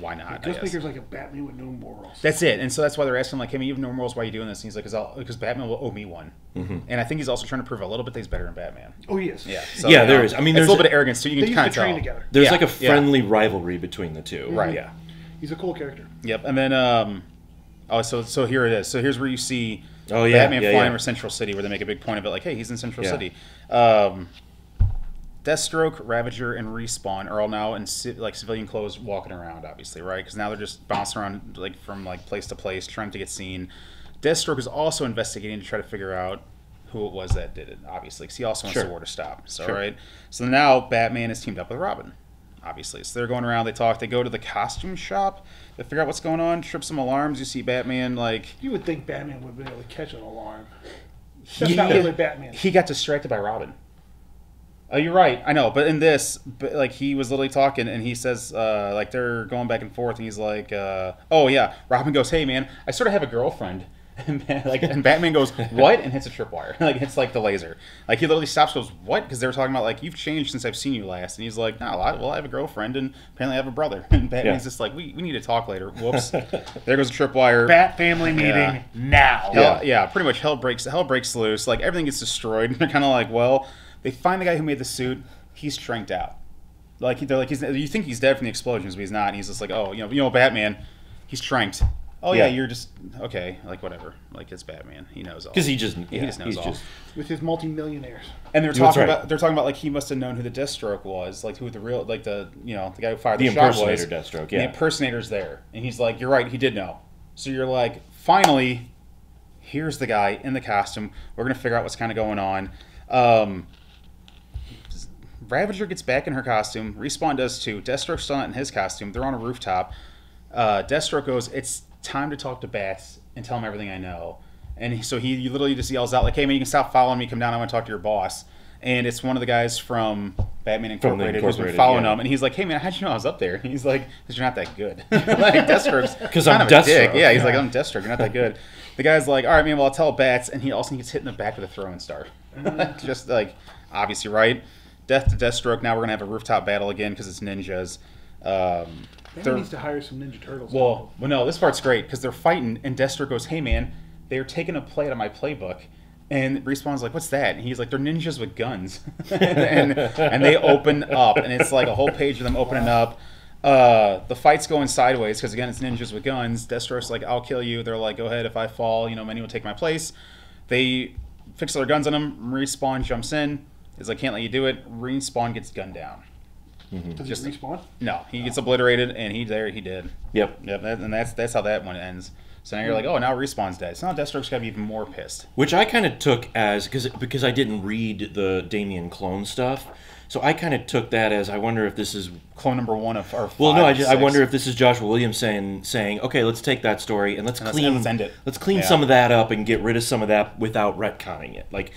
why not? I guess. Ghostmaker's like a Batman with no morals. That's it. And so that's why they're asking, like, hey, man, you have no morals, why are you doing this? And he's like, because Batman will owe me one. Mm-hmm. And I think he's also trying to prove a little bit that he's better than Batman. Oh, yes. Yeah. So, Yeah, there is. I mean, it's a there's little bit of arrogance, too. You They can used kind to of train tell. together. There's Yeah, like a yeah. friendly rivalry between the two. Right. Yeah. He's a cool character. Yep. And then so here it is. So here's where you see Batman flying over Central City, where they make a big point of it, like, hey, he's in Central City. Deathstroke, Ravager, and Respawn are all now in civilian clothes, walking around, obviously, right? Because now they're just bouncing around from place to place, trying to get seen. Deathstroke is also investigating to try to figure out who it was that did it, obviously, because he also wants the war to stop. So right. So now Batman is teamed up with Robin, obviously. So they're going around. They talk. They go to the costume shop. They figure out what's going on. Trip some alarms. You see Batman You would think Batman would be able to catch an alarm. That's not really Batman. He got distracted by Robin. Oh, you're right. I know, but in this, he was literally talking, and he says, they're going back and forth, and he's like, oh yeah. Robin goes, hey man, I sort of have a girlfriend, and Batman goes, what? And hits a tripwire, hits the laser. He literally stops, goes, what? Because they were talking about you've changed since I've seen you last, and he's like, no, I have a girlfriend, and apparently I have a brother. And Batman's just like, we need to talk later. Whoops. There goes a tripwire. Bat family meeting now. Pretty much hell breaks loose. Everything gets destroyed. They're kind of like, well. They find the guy who made the suit. He's tranked out. They're like, you think he's dead from the explosions, but he's not. And he's just like, oh, Batman, he's tranked. Oh yeah, you're just okay. Whatever. It's Batman. He knows all. Because he just knows all. With his multimillionaires. And they're talking about he must have known who the Deathstroke was, who the real the guy who fired the shot was. The impersonator Deathstroke. Yeah. The impersonator's there, and he's like, you're right. He did know. So you're like, finally, here's the guy in the costume. We're gonna figure out what's kind of going on. Ravager gets back in her costume. Respawn does too. Deathstroke's still not in his costume. They're on a rooftop. Deathstroke goes, it's time to talk to Bats and tell him everything I know. And so he literally just yells out, hey man, you can stop following me. Come down. I want to talk to your boss. And it's one of the guys from Batman Incorporated who's been following him. And he's like, hey man, how'd you know I was up there? And he's like, because you're not that good. Deathstroke's because I'm Deathstroke. Yeah, he's like, I'm Deathstroke. You're not that good. The guy's like, all right, man, well, I'll tell Bats. And he also gets hit in the back with a throwing star. Just obviously, right? Death to Deathstroke. Now we're gonna have a rooftop battle again because it's ninjas. Batman needs to hire some Ninja Turtles. Well, no, this part's great because they're fighting, and Deathstroke goes, "Hey, man, they're taking a play out of my playbook." And Respawn's like, "What's that?" And he's like, "They're ninjas with guns," and they open up, and it's a whole page of them opening up. The fight's going sideways because again, it's ninjas with guns. Deathstroke's like, "I'll kill you." They're like, "Go ahead. If I fall, many will take my place." They fix their guns on him. Respawn jumps in. Is can't let you do it. Respawn gets gunned down. Does he respawn? No, he gets obliterated, and he did. Yep. And that's how that one ends. So now you're like, oh, now Respawn's dead. So now Deathstroke's got to be even more pissed. Which I kind of took as because I didn't read the Damian clone stuff, so I kind of took that as I wonder if this is clone number 1 of our. Well, no, I wonder if this is Joshua Williams saying, okay, let's take that story and let's end it. Let's clean some of that up and get rid of some of that without retconning it.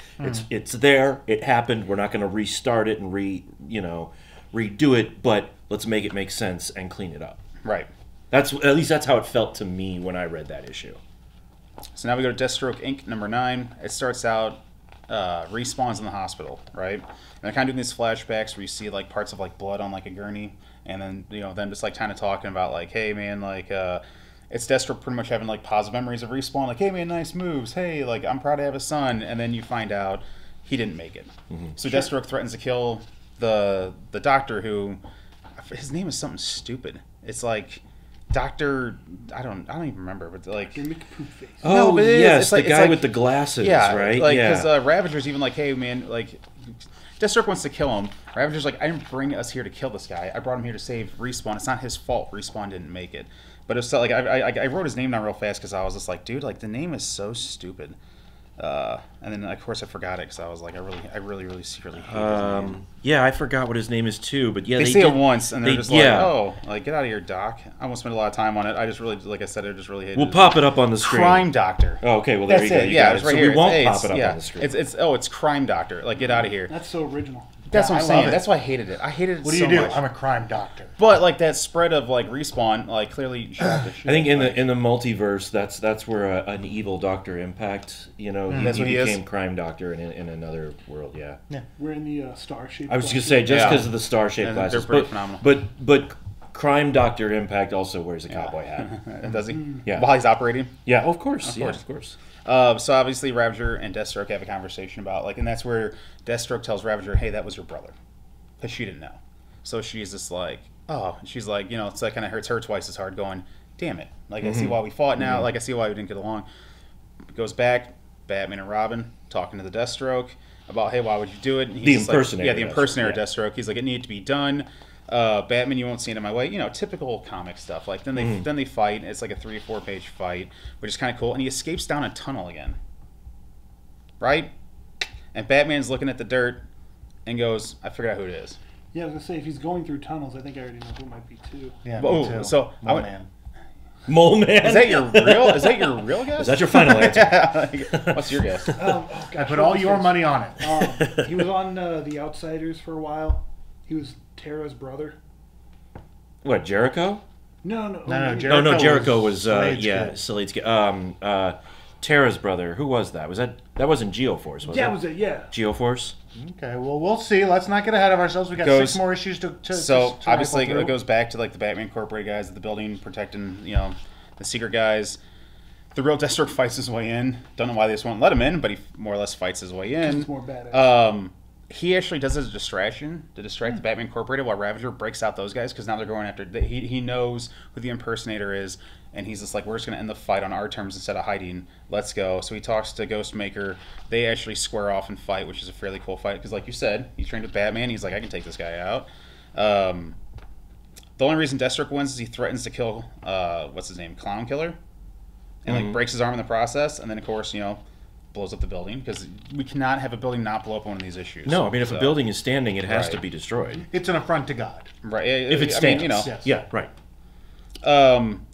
It's there, it happened. We're not going to restart it and redo it, but let's make it make sense and clean it up. Right. At least that's how it felt to me when I read that issue. So now we go to Deathstroke Inc. number 9. It starts out Respawn's in the hospital, right? And they're kind of doing these flashbacks where you see parts of blood on a gurney, and then them just kind of talking about hey man, it's Deathstroke pretty much having positive memories of Respawn, hey man, nice moves, hey I'm proud to have a son, and then you find out he didn't make it. So Deathstroke threatens to kill the doctor who his name is something stupid. It's Doctor, I don't even remember, but oh no, but yes, the guy with the glasses, right? Because Ravager's even hey man, Deathstroke wants to kill him. Ravager's I didn't bring us here to kill this guy. I brought him here to save Respawn. It's not his fault. Respawn didn't make it. But it's I wrote his name down real fast because I was just dude, the name is so stupid. And then of course I forgot it because I was I really secretly hate his name. Yeah, I forgot what his name is too, but yeah, they say it once and they're just oh, get out of here, Doc. I won't spend a lot of time on it. I just really, like I said, I just really hate it. We'll pop it up on the screen. Crime Doctor. Oh, okay, well there you go. It's right here. We won't pop it up on the screen. It's Crime Doctor. Get out of here. That's so original. That's what I'm saying. That's why I hated it. I hated it so much. What do you do? I'm a crime doctor. But that spread of Respawn, clearly shot the shit. I think in the multiverse, that's where an evil Doctor Impact, he became Crime Doctor in another world. Yeah. We're in the star-shaped. I was just gonna say because of the star-shaped glasses, they're pretty phenomenal. But Crime Doctor Impact also wears a cowboy hat. Does he? Yeah. While he's operating. Yeah, of course. Of course. So obviously Ravager and Deathstroke have a conversation about and that's where Deathstroke tells Ravager, hey, that was your brother, because she didn't know. So she's just oh, and she's like, it's like kind of hurts her twice as hard. Going, damn it! Like I see why we fought now. Like I see why we didn't get along. Goes back, Batman and Robin talking to the Deathstroke about, hey, why would you do it? And he's The just impersonator. Like, the impersonator Deathstroke, Deathstroke. He's like, it needed to be done. Batman, you won't stand in my way. Typical comic stuff. Like then they fight. It's like a 3 or 4 page fight, which is kind of cool. And he escapes down a tunnel again, right? And Batman's looking at the dirt and goes, I figured out who it is. Yeah, I was gonna say if he's going through tunnels, I think I already know who it might be too. Yeah, Oh, me too. so I went, man. Mole Man. Is that your real? Is that your real guess? Is that your final answer? What's your guess? Oh, I gosh, put what all was your his? money on it. He was on The Outsiders for a while. He was Tara's brother. What, Jericho? No, No, No, Jericho was Slade's yeah, kid. Slade's kid. Tara's brother. Who was that? Was that wasn't Geoforce? Was Yeah, it? was it? Yeah. Geoforce? Okay, well, we'll see. Let's not get ahead of ourselves. We got Goes- 6 more issues to So to obviously rifle it through. goes back to like the Batman Incorporated guys at the building protecting, the secret guys. The real Deathstroke fights his way in. Don't know why they just won't let him in, but he more or less fights his way in. He's more badass. He actually does it as a distraction to distract the Batman Incorporated while Ravager breaks out those guys because now they're going after. He knows who the impersonator is, and he's just like, we're just going to end the fight on our terms instead of hiding. Let's go. So he talks to Ghostmaker. They actually square off and fight, which is a fairly cool fight because, like you said, he trained with Batman. He's like, I can take this guy out. The only reason Deathstroke wins is he threatens to kill what's his name, Clown Killer, and like breaks his arm in the process, and then of course blows up the building because we cannot have a building not blow up one of these issues. No, I mean if a building is standing, it has to Right. be destroyed. It's an affront to God. Right? If it I stands, mean, Yes. yeah, right.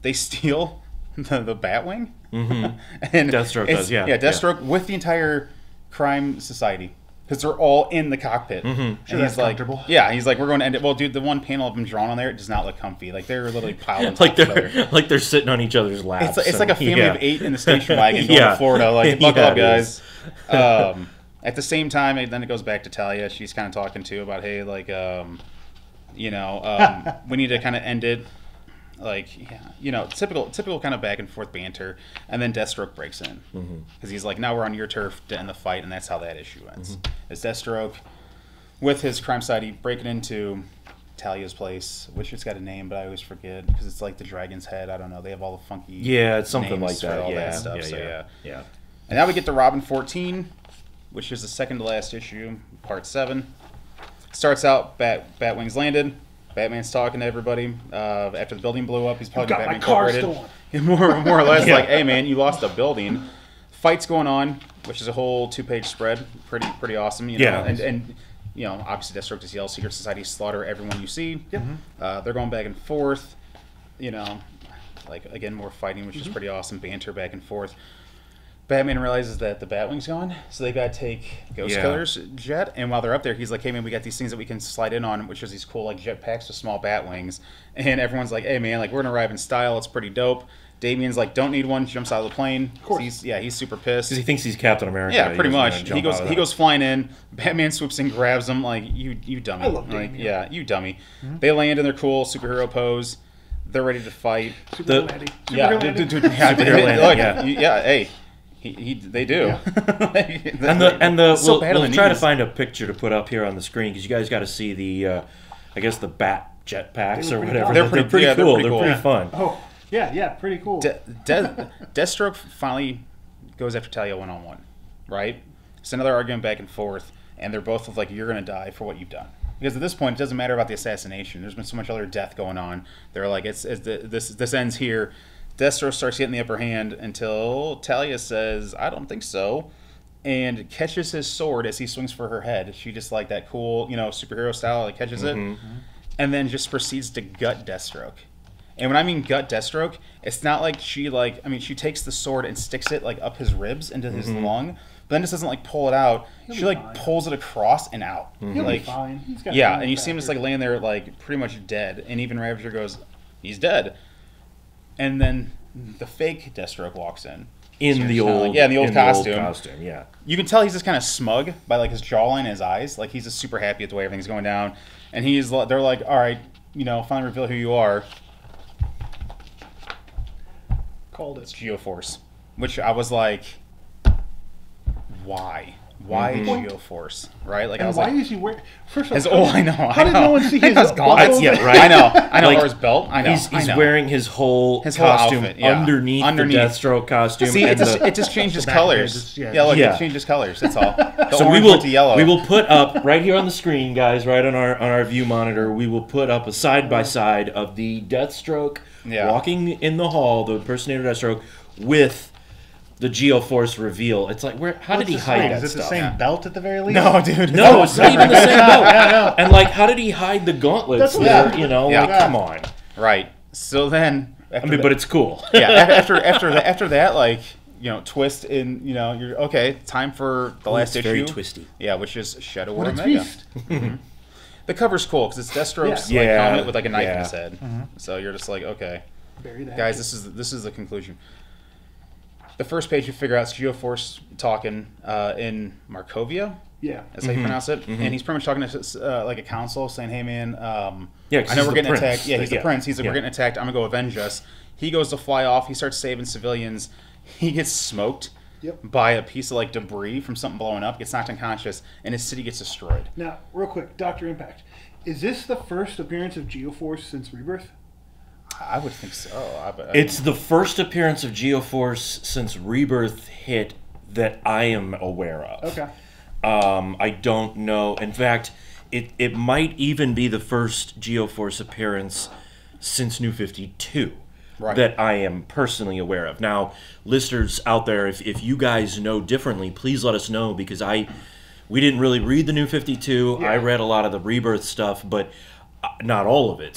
they steal the Batwing, Mm-hmm. and Deathstroke it's- does, yeah, yeah, Deathstroke with the entire crime society because they're all in the cockpit. Mm-hmm. And Sure, he's that's like, comfortable. yeah, he's like, we're going to end it. Well, dude, the one panel of them drawn on there, it does not look comfy. Like they're literally piled on top Like of each other. they're sitting on each other's laps. It's like a family yeah. of 8 in the station wagon going Yeah. to Florida. Like, buckle Yeah, up, it guys. is. At the same time, then it goes back to Talia. She's kind of talking too about, hey, like, we need to kind of end it. Like, yeah, typical kind of back and forth banter. And then Deathstroke breaks in because he's like, now we're on your turf to end the fight, and that's how that issue ends. It's Deathstroke with his crime society breaking into Talia's place, which it's got a name, but I always forget because it's like the dragon's head. I don't know. They have all the funky Yeah, it's something names like for that. all Yeah, that stuff. yeah, So yeah, yeah. and now we get to Robin 14, which is the second to last issue, part 7. Starts out, Batwing's landed. Batman's talking to everybody. After the building blew up, he's probably got my Batman car Incorporated. stolen. More or less Yeah. like, hey man, you lost a building. Fight's going on, which is a whole 2-page spread. Pretty awesome. Yeah. And obviously Deathstroke just yells, Secret Society, slaughter everyone you see. Yep. They're going back and forth. Like, again, more fighting, which is pretty awesome. Banter back and forth. Batman realizes that the Batwing's gone, so they gotta take Ghost Yeah. Killer's jet. And while they're up there, he's like, "Hey man, we got these things that we can slide in on, which is these cool like jetpacks with small Batwings." And everyone's like, "Hey man, like we're gonna arrive in style. It's pretty dope." Damien's like, "Don't need one." Jumps out of the plane. Of course. He's super pissed. Because he thinks he's Captain America. Yeah, He pretty doesn't wanna much. jump out of He that. goes flying in. Batman swoops in, grabs him like, "You dummy!" I love like, Damien. yeah, you dummy. They land in their cool superhero pose. They're ready to fight. Super The- Landy. Yeah, Super Landy. Superhero landing, look, yeah. yeah. Hey, they do. And the So we'll, bad on we'll the try to knees. find a picture to put up here on the screen because you guys got to see the I guess the bat jetpacks They or look whatever. pretty cool. They're pretty- yeah, they're cool. pretty cool. They're pretty fun. Oh, yeah, pretty cool. Deathstroke finally goes after Talia one-on-one, right? It's another argument back and forth, and they're both like, "You're gonna die for what you've done." Because at this point, it doesn't matter about the assassination. There's been so much other death going on. They're like, this ends here. Deathstroke starts getting the upper hand until Talia says, "I don't think so," and catches his sword as he swings for her head. She just like that cool, superhero style, like catches it, and then just proceeds to gut Deathstroke. And when I mean gut Deathstroke, it's not like she takes the sword and sticks it like up his ribs into his lung, but then just doesn't like pull it out. She be like fine. pulls it across and out. He'll Like, be fine. He's got yeah, no and you see him just like factor. laying there like pretty much dead, and even Ravager goes, "He's dead." And then the fake Deathstroke walks in. In So the you're kinda old like- yeah, in the old costume. costume, yeah. You can tell he's just kind of smug by like his jawline and his eyes. Like he's just super happy at the way everything's going down. And they're like, "All right, finally reveal who you are." Called It's it. Geoforce, which I was like, why? Why Geoforce? Right? Like, I And was why like, is he wearing? First of his, all, I know. How did no one see his gauntlets? gauntlets? Yeah, right. I know, Like, or his belt. I know. He's I know. wearing his whole His whole costume outfit, yeah. underneath the Deathstroke costume. See, and it just changes back there, colors. just- Look, Yeah. it changes colors. That's all. The so orange went to yellow. we will put up right here on the screen, guys, right on our view monitor. We will put up a side by side of the Deathstroke walking in the hall, the impersonator Deathstroke, with the Geoforce reveal. It's like, how did he hide that Is it the stuff? same belt at the very least? No, dude. No, it's not even the same belt. And like, how did he hide the gauntlets That's there? what- You know, Yeah. like, come on. Right. So then, I mean, but it's cool. after that, like, you know, twist in, you know, you're okay. Time for the last it's issue. very twisty. Yeah, which is Shadow What War a Omega. twist. The cover's cool because it's Deathstroke's Yeah. like Yeah. helmet with like a knife in Yeah. his head. So you're just like, okay, Bury that. guys, this is the conclusion. The first page you figure out is Geoforce talking in Markovia. Yeah. That's how you pronounce it. And he's pretty much talking to like a council, saying, "Hey, man, Yeah, 'cause I know he's we're the getting prince. attacked. Yeah, he's the Yeah. prince. He's like, Yeah. we're getting attacked. I'm gonna go avenge us." He goes to fly off. He starts saving civilians. He gets smoked Yep. by a piece of like debris from something blowing up. Gets knocked unconscious, and his city gets destroyed. Now, real quick, Doctor Impact. Is this the first appearance of Geoforce since Rebirth? I would think so. It's the first appearance of Geoforce since Rebirth hit that I am aware of. Okay. I don't know. In fact, it might even be the first Geoforce appearance since New 52 that I am personally aware of. Now, listeners out there, if you guys know differently, please let us know, because we didn't really read the New 52. Yeah. I read a lot of the Rebirth stuff, but not all of it.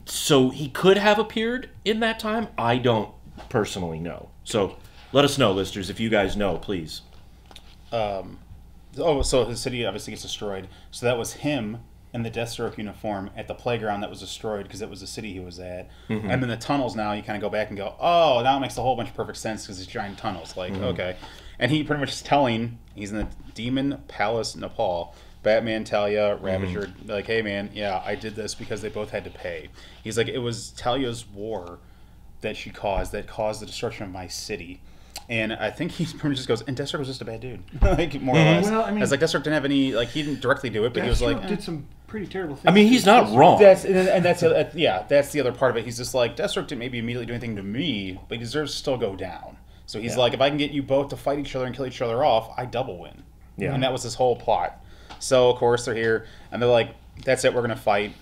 So he could have appeared in that time. I don't personally know. So let us know, listeners, if you guys know, please. So his city obviously gets destroyed. So that was him in the Deathstroke uniform at the playground that was destroyed because it was the city he was at. And then the tunnels, now you kind of go back and go, oh, now it makes a whole bunch of perfect sense because it's giant tunnels. Like, okay. And he pretty much is telling, he's in the Demon Palace, Nepal. Batman, Talia, Ravager, like, hey, man, yeah, I did this because they both had to pay. He's like, it was Talia's war that caused the destruction of my city. And I think he pretty much just goes, and Deathstroke was just a bad dude, like, more or less. Well, I mean, it's like Deathstroke didn't have any, like, he didn't directly do it, but he was like, Deathstroke did some pretty terrible things. I mean, he's not wrong. that's the other part of it. He's just like, Deathstroke didn't maybe immediately do anything to me, but he deserves to still go down. So he's like, if I can get you both to fight each other and kill each other off, I double win. Yeah. And that was his whole plot. So of course they're here, and they're like, that's it, we're gonna fight.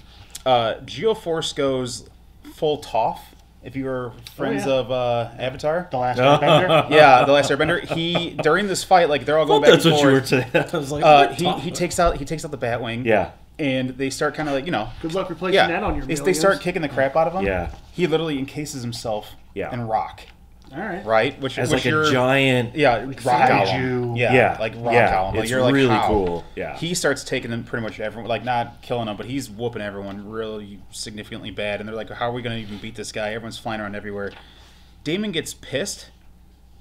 Geoforce goes full Toph. If you were friends of Avatar, The Last Airbender? yeah, the Last Airbender. He during this fight, like they're all going back That's and what you were forth. today. I was like, He takes out the Batwing. Yeah. And they start kind of like, you know, Good luck replacing yeah, that on your they millions. start kicking the crap out of him. Yeah. He literally encases himself in rock, All right. right? Which as which like a you're- giant. rock kaiju. golem. Yeah, Yeah, like rock yeah, golem. Like, it's you're like, really how? cool, yeah. He starts taking them pretty much everyone, like not killing them, but he's whooping everyone really significantly bad. And they're like, how are we going to even beat this guy? Everyone's flying around everywhere. Damon gets pissed.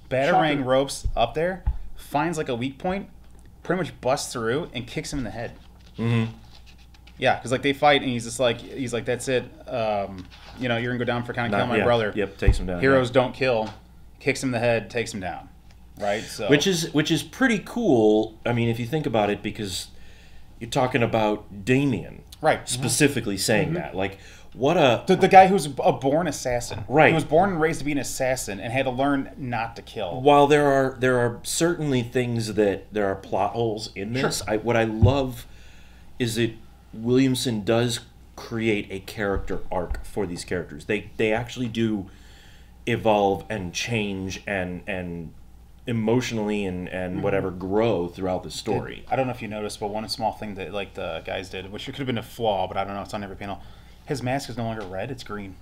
Batarang Shocker. ropes up there, finds like a weak point, pretty much busts through and kicks him in the head. Mm-hmm. Yeah, because like they fight and he's like, that's it. You know, you're gonna go down for kind of killing my brother. Yep, takes him down. Heroes don't kill. Kicks him in the head, takes him down. Right. So Which is pretty cool. I mean, if you think about it, because you're talking about Damien, right. specifically saying that. Like, what a The guy who's a born assassin. Right. He was born and raised to be an assassin and had to learn not to kill. while there are certainly things that there are plot holes in this. What I love is that Williamson does create a character arc for these characters. They actually do evolve and change and emotionally and whatever grow throughout the story. I don't know if you noticed, but one small thing that like the guys did, which could have been a flaw, but I don't know, it's on every panel. His mask is no longer red, it's green.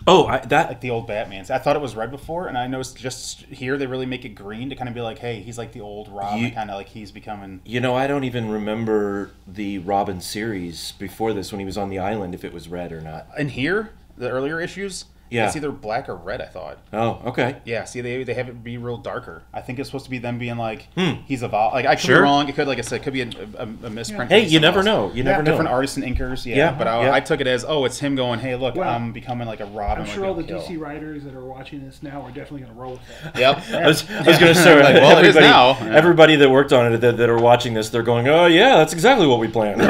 Oh, Like the old Batman's. I thought it was red before, and I noticed just here they really make it green to kind of be like, hey, he's like the old Robin, kind of like he's becoming... You know, I don't even remember the Robin series before this when he was on the island, if it was red or not. In here, the earlier issues, Yeah. It's either black or red, I thought. Oh, okay. Yeah, see, they have it be real darker. I think it's supposed to be them being like, he's evolved. Like, I could Sure. be wrong. It could, like I said, it could be a misprint. Hey, you never know. You never know. Different artists and inkers, Yeah, But yeah. I took it as, it's him going, hey, look, Well, I'm becoming like a Robin. I'm like sure all the Kill. DC writers that are watching this now are definitely going to roll with that. Yep. I was going to say, Like, well, it is now. Yeah. everybody that worked on it that are watching this, they're going, oh, yeah, that's exactly what we planned.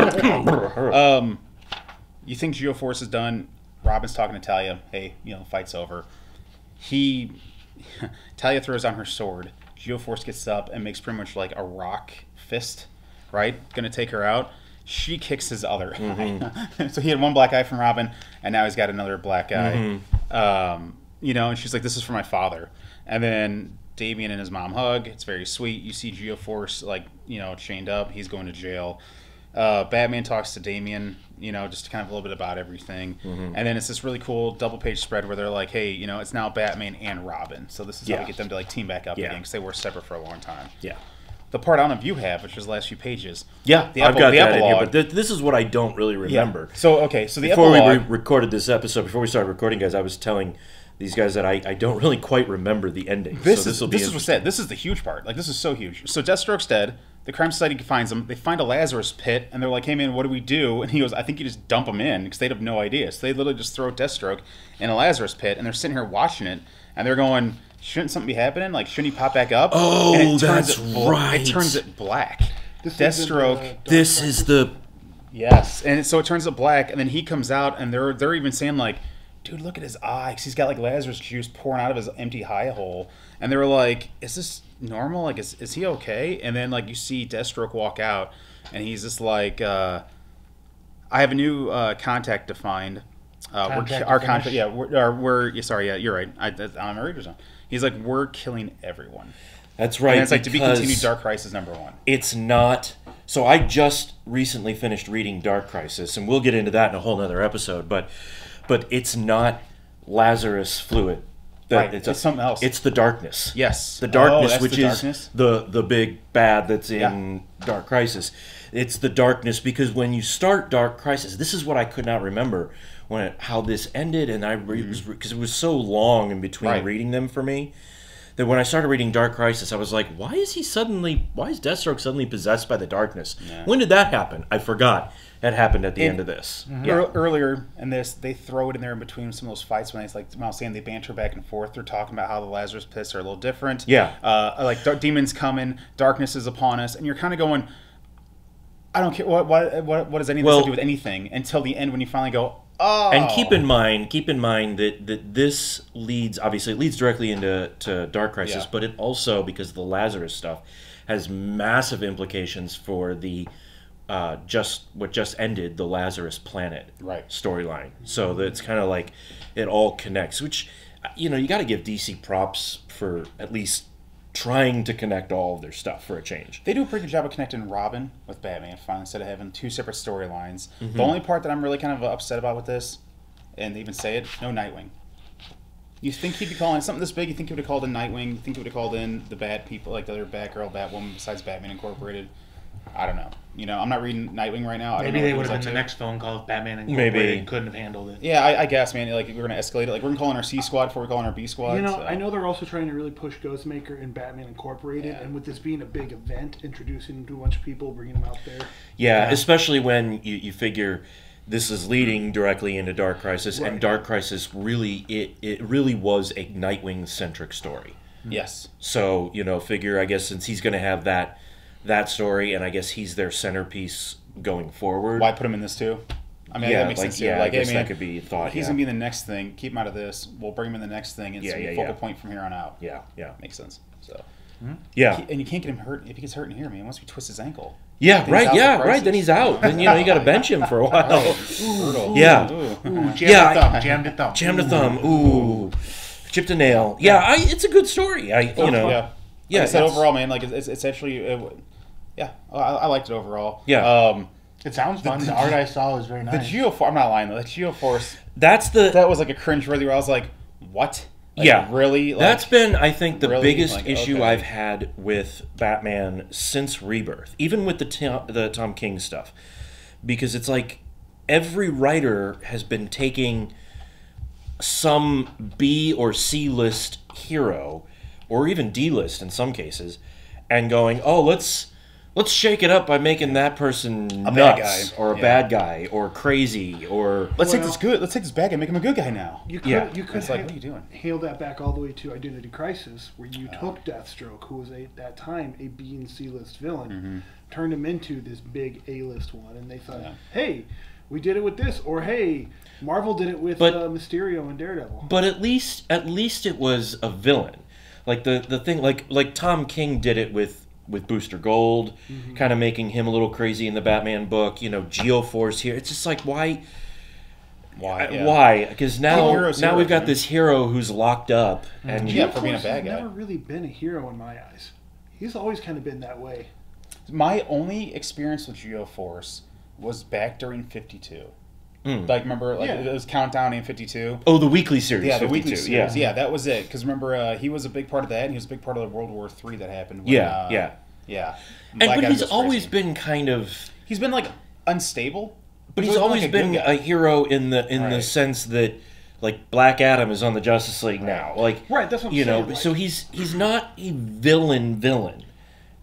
You think Geoforce is done? Robin's talking to Talia. Hey, fight's over. Talia throws down her sword. Geoforce gets up and makes pretty much like a rock fist, right? Gonna take her out. She kicks his other eye. So he had one black eye from Robin, and now he's got another black eye. And she's like, this is for my father. And then Damian and his mom hug. It's very sweet. You see Geoforce, like, chained up. He's going to jail. Batman talks to Damian, just kind of a little bit about everything. And then it's this really cool double-page spread where they're like, hey, it's now Batman and Robin. So this is how we get them to, like, team back up again, because they were separate for a long time. Yeah. The part I don't know if you have, which is the last few pages. Yeah, the I've got the that in here, epilogue. but this is what I don't really remember. So the Before epilogue. we recorded this episode, before we started recording, guys, I was telling these guys that I don't really quite remember the ending. This so is will be what's said. This is the huge part. Like, this is so huge. So Deathstroke's dead. The crime society finds him. They find a Lazarus pit, and they're like, "Hey man, what do we do?" And he goes, "I think you just dump him in," because they'd have no idea. So they literally just throw Deathstroke in a Lazarus pit, and they're sitting here watching it, and they're going, "Shouldn't something be happening? Like, shouldn't he pop back up?" Oh, and it turns that's it right. It turns it black. This Deathstroke. isn't, This is the... Yes, and so it turns it black, and then he comes out, and they're even saying like, "Dude, look at his eye, 'cause he's got like Lazarus juice pouring out of his empty eye hole." And they were like, "Is this normal? Like, is he okay?" And then like you see Deathstroke walk out, and he's just like, "I have a new contact to find." Our contact, yeah, you're right. I'm a reader's zone. He's like, "We're killing everyone." That's right. And it's like to be because continued. Dark Crisis #1. It's not... So I just recently finished reading Dark Crisis, and we'll get into that in a whole nother episode, but it's not Lazarus fluid. Right, it's something else. It's the darkness. Yes. The darkness, that's which the is darkness? the big bad that's in Dark Crisis. It's the darkness, because when you start Dark Crisis, this is what I could not remember how this ended, and because it was so long in between reading them for me, that when I started reading Dark Crisis, I was like, why is Deathstroke suddenly possessed by the darkness? Yeah. When did that happen? I forgot. That happened at the end of this. Earlier in this, they throw it in there in between some of those fights when it's like, when I was saying they banter back and forth. They're talking about how the Lazarus pits are a little different. Yeah. Like demons coming, darkness is upon us, and you're kind of going, I don't care what does any of this have to do with anything until the end when you finally go, oh. And keep in mind that this leads directly into Dark Crisis, but it also, because of the Lazarus stuff, has massive implications for the what just ended, the Lazarus Planet storyline. So that it's kind of like it all connects, which you got to give DC props for at least trying to connect all of their stuff for a change. They do a pretty good job of connecting Robin with Batman finally, instead of having two separate storylines. The only part that I'm really kind of upset about with this, and they even say it, no Nightwing. You think he'd be calling something this big? You think he would have called in Nightwing? You think he would have called in the bad people, like the other Batgirl, Batwoman, besides Batman Incorporated? I don't know. I'm not reading Nightwing right now. Maybe they would have been the next phone call if Batman Incorporated couldn't have handled it. Yeah, I guess, man. Like, we're going to escalate it. Like, we're going to call in our C Squad before we call in our B Squad. I know they're also trying to really push Ghostmaker and Batman Incorporated, and with this being a big event, introducing to a bunch of people, bringing them out there. Yeah, especially when you figure this is leading directly into Dark Crisis, and Dark Crisis really, it really was a Nightwing-centric story. Yes. So, figure, I guess, since he's going to have that story, and I guess he's their centerpiece going forward. Why put him in this too? I mean, that makes sense too. Yeah, like, I guess hey, man, that could be thought. He's gonna be in the next thing. Keep him out of this. We'll bring him in the next thing, and it's a focal point from here on out. Yeah. Makes sense. So. Yeah. And you can't get him hurt if he gets hurt in here, man. Once we twist his ankle. Yeah, right. Yeah, right. Then he's out. Then you got to bench him for a while. Yeah. Jammed a thumb. Jammed a thumb. Ooh. Chipped a nail. Yeah, it's a good story. Yeah. Like I said, overall, man, like it's actually, I liked it overall. Yeah. It sounds fun. The art I saw was very nice. The Geoforce, I'm not lying though. The Geoforce. That was like a cringe-worthy where I was like, what? Like, yeah, really. Like, that's been, I think, the really? biggest issue I've had with Batman since Rebirth, even with the Tom King stuff, because it's like every writer has been taking some B or C list hero, or even D list in some cases, and going, oh, let's shake it up by making that person A nuts, bad guy. or a bad guy, or crazy, or Let's take this bad guy and make him a good guy now. You could, Yeah. you could It's like, what are you doing? hail that back all the way to Identity Crisis, where you took Deathstroke, who was at that time a B and C list villain, turned him into this big A list one, and they thought, hey, we did it with this, or hey, Marvel did it with Mysterio and Daredevil. But at least it was a villain. Like the thing, like Tom King did it with Booster Gold, kind of making him a little crazy in the Batman book. You know, Geoforce here. It's just like why? Because now we've got this hero who's locked up, and For being a bad guy. He's never really been a hero in my eyes. He's always kind of been that way. My only experience with Geoforce was back during 52. Like, remember, it was Countdown and 52. Oh, the weekly series. Yeah, the 52, weekly series. Yeah, that was it. Because remember, he was a big part of that, and he was a big part of the World War III that happened. When, Yeah. Black But Adam he's goes always crazy. been kind of. He's been, like, unstable. But he's He was always like a good been guy. a hero in the Right. sense that, like, Black Adam is on the Justice League now. Like, Right, that's what I'm you know. saying, like- So he's not a villain,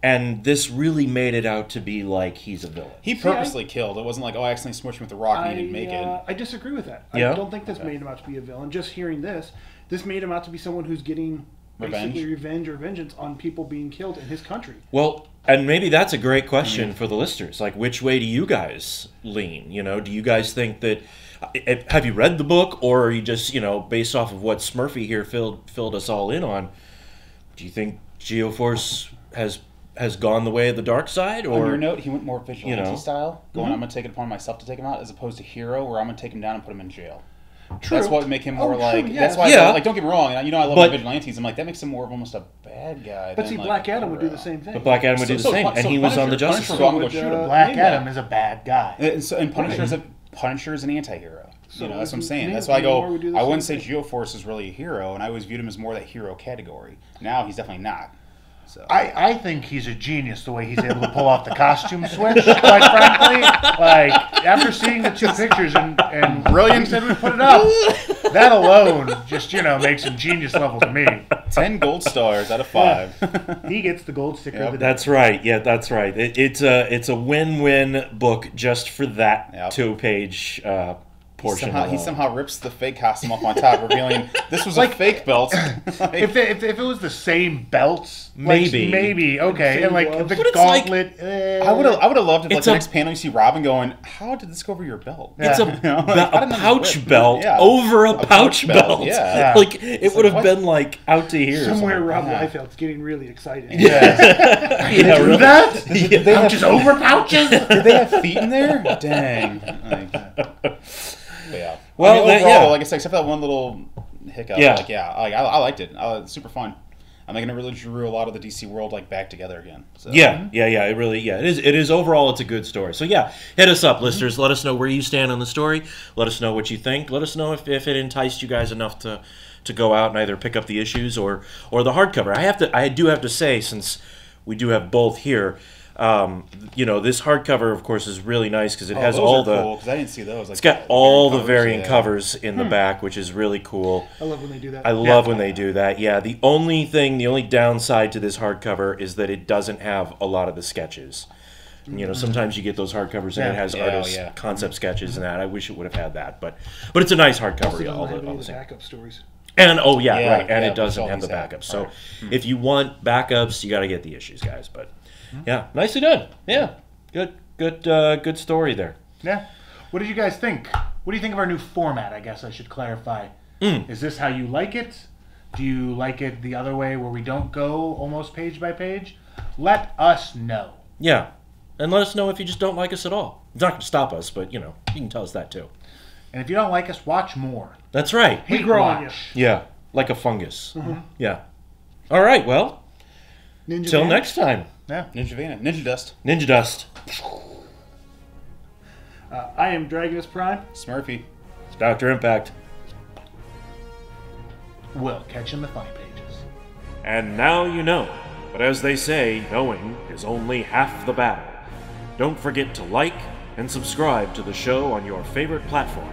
and this really made it out to be like he's a villain. He purposely killed. It wasn't like, oh, I accidentally smushed him with a rock and he didn't make it. I disagree with that. Yeah? I don't think this made him out to be a villain. Just hearing this made him out to be someone who's getting basically revenge or vengeance on people being killed in his country. Well, and maybe that's a great question for the listeners. Like, which way do you guys lean? You know, do you guys think that? Have you read the book, or are you just, you know, based off of what Smurphy here filled us all in on? Do you think Geoforce has gone the way of the dark side, or On your note, he went more vigilante style, going, Mm-hmm. I'm going to take it upon myself to take him out, as opposed to hero, where I'm going to take him down and put him in jail. True. That's what would make him more true, like. yeah. That's why, Yeah. like, don't get me wrong. You know, I love But- my vigilantes. I'm like, that makes him more of almost a bad guy. But than, see, like, Black a Adam would do hero. the same thing. but Black Adam would do the same, and he was on the Justice Punisher League. would go shoot him. Black Maybe. Adam is a bad guy. And Punisher's an anti-hero. So You know, that's what I'm maybe- saying. That's maybe why I Moore would do go. the I same wouldn't say thing. Geoforce is really a hero, and I always viewed him as more that hero category. Now he's definitely not. So I think he's a genius the way he's able to pull off the costume switch, quite frankly. Like, after seeing the two pictures and Brilliant. he said we put it up, that alone just, you know, makes him genius level to me. 10 gold stars out of 5. He gets the gold sticker of the day. That's right. Yeah, that's right. It's a win-win book just for that Yep. 2-page portion. He alone. somehow rips the fake costume off on top, revealing this was a fake belt. If it was the same belts, Maybe. maybe, okay. Same And like gloves. the But it's like- gauntlet. I would have loved if like It's the a- next panel you see Robin going, "How did this go over your belt?" It's a, Yeah. You know, like, a how did that pouch whip? belt Yeah. over a pouch belt. belt, yeah. Yeah. Like, it would have what? been like out to here. or Somewhere something. Rob Yeah. Liefeld's getting really excited. Yeah, do really. that? Pouches over pouches? Did they have feet in there? Dang. But yeah. Well, overall, yeah. like I said, except for that one little hiccup. Yeah. I liked it. It's super fun. I think it really drew a lot of the DC world like back together again. So. Yeah. It really, it is. Overall, it's a good story. So yeah, hit us up, listeners. Let us know where you stand on the story. Let us know what you think. Let us know if it enticed you guys enough to go out and either pick up the issues or the hardcover. I do have to say, since we do have both here, this hardcover, of course, is really nice because it has all the. cool, 'cause I didn't see those. It's got all the variant yeah. covers in the back, which is really cool. I love when they do that. I love when they do that. Yeah, the only downside to this hardcover is that it doesn't have a lot of the sketches. You know, sometimes you get those hardcovers and it has artist concept sketches and that. I wish it would have had that, but it's a nice Also hardcover. doesn't All have the any of the same. backup stories. And right, and yeah, it doesn't which have the all these backups. have. So Right. if you want backups, you got to get the issues, guys. But yeah, nicely done. Yeah, good story there. Yeah. What did you guys think? What do you think of our new format? I guess I should clarify. Is this how you like it? Do you like it the other way where we don't go almost page by page? Let us know. Yeah, and let us know if you just don't like us at all. It's not going to stop us, but you can tell us that too. And if you don't like us, watch more. That's right. We grow on you. Watch. Yeah, like a fungus. Yeah. All right. Well, Ninja till Man. next time. Yeah. Ninja Dust. Ninja Dust. I am Dragonus Prime. Smurphy. Dr. Impact. We'll catch you in the funny pages. And now you know. But as they say, knowing is only half the battle. Don't forget to like and subscribe to the show on your favorite platform.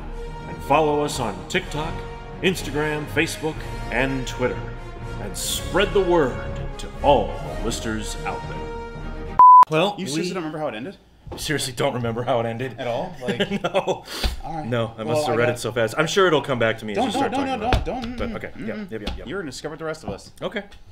And follow us on TikTok, Instagram, Facebook, and Twitter. And spread the word to all listeners out there. Well, You seriously don't remember how it ended? seriously don't remember how it ended. At all? Like, No. all right. No, I Well, must have read got- it so fast. I'm sure it'll come back to me as you start talking about it. don't. But okay, yep. You're going to discover the rest of us. Okay.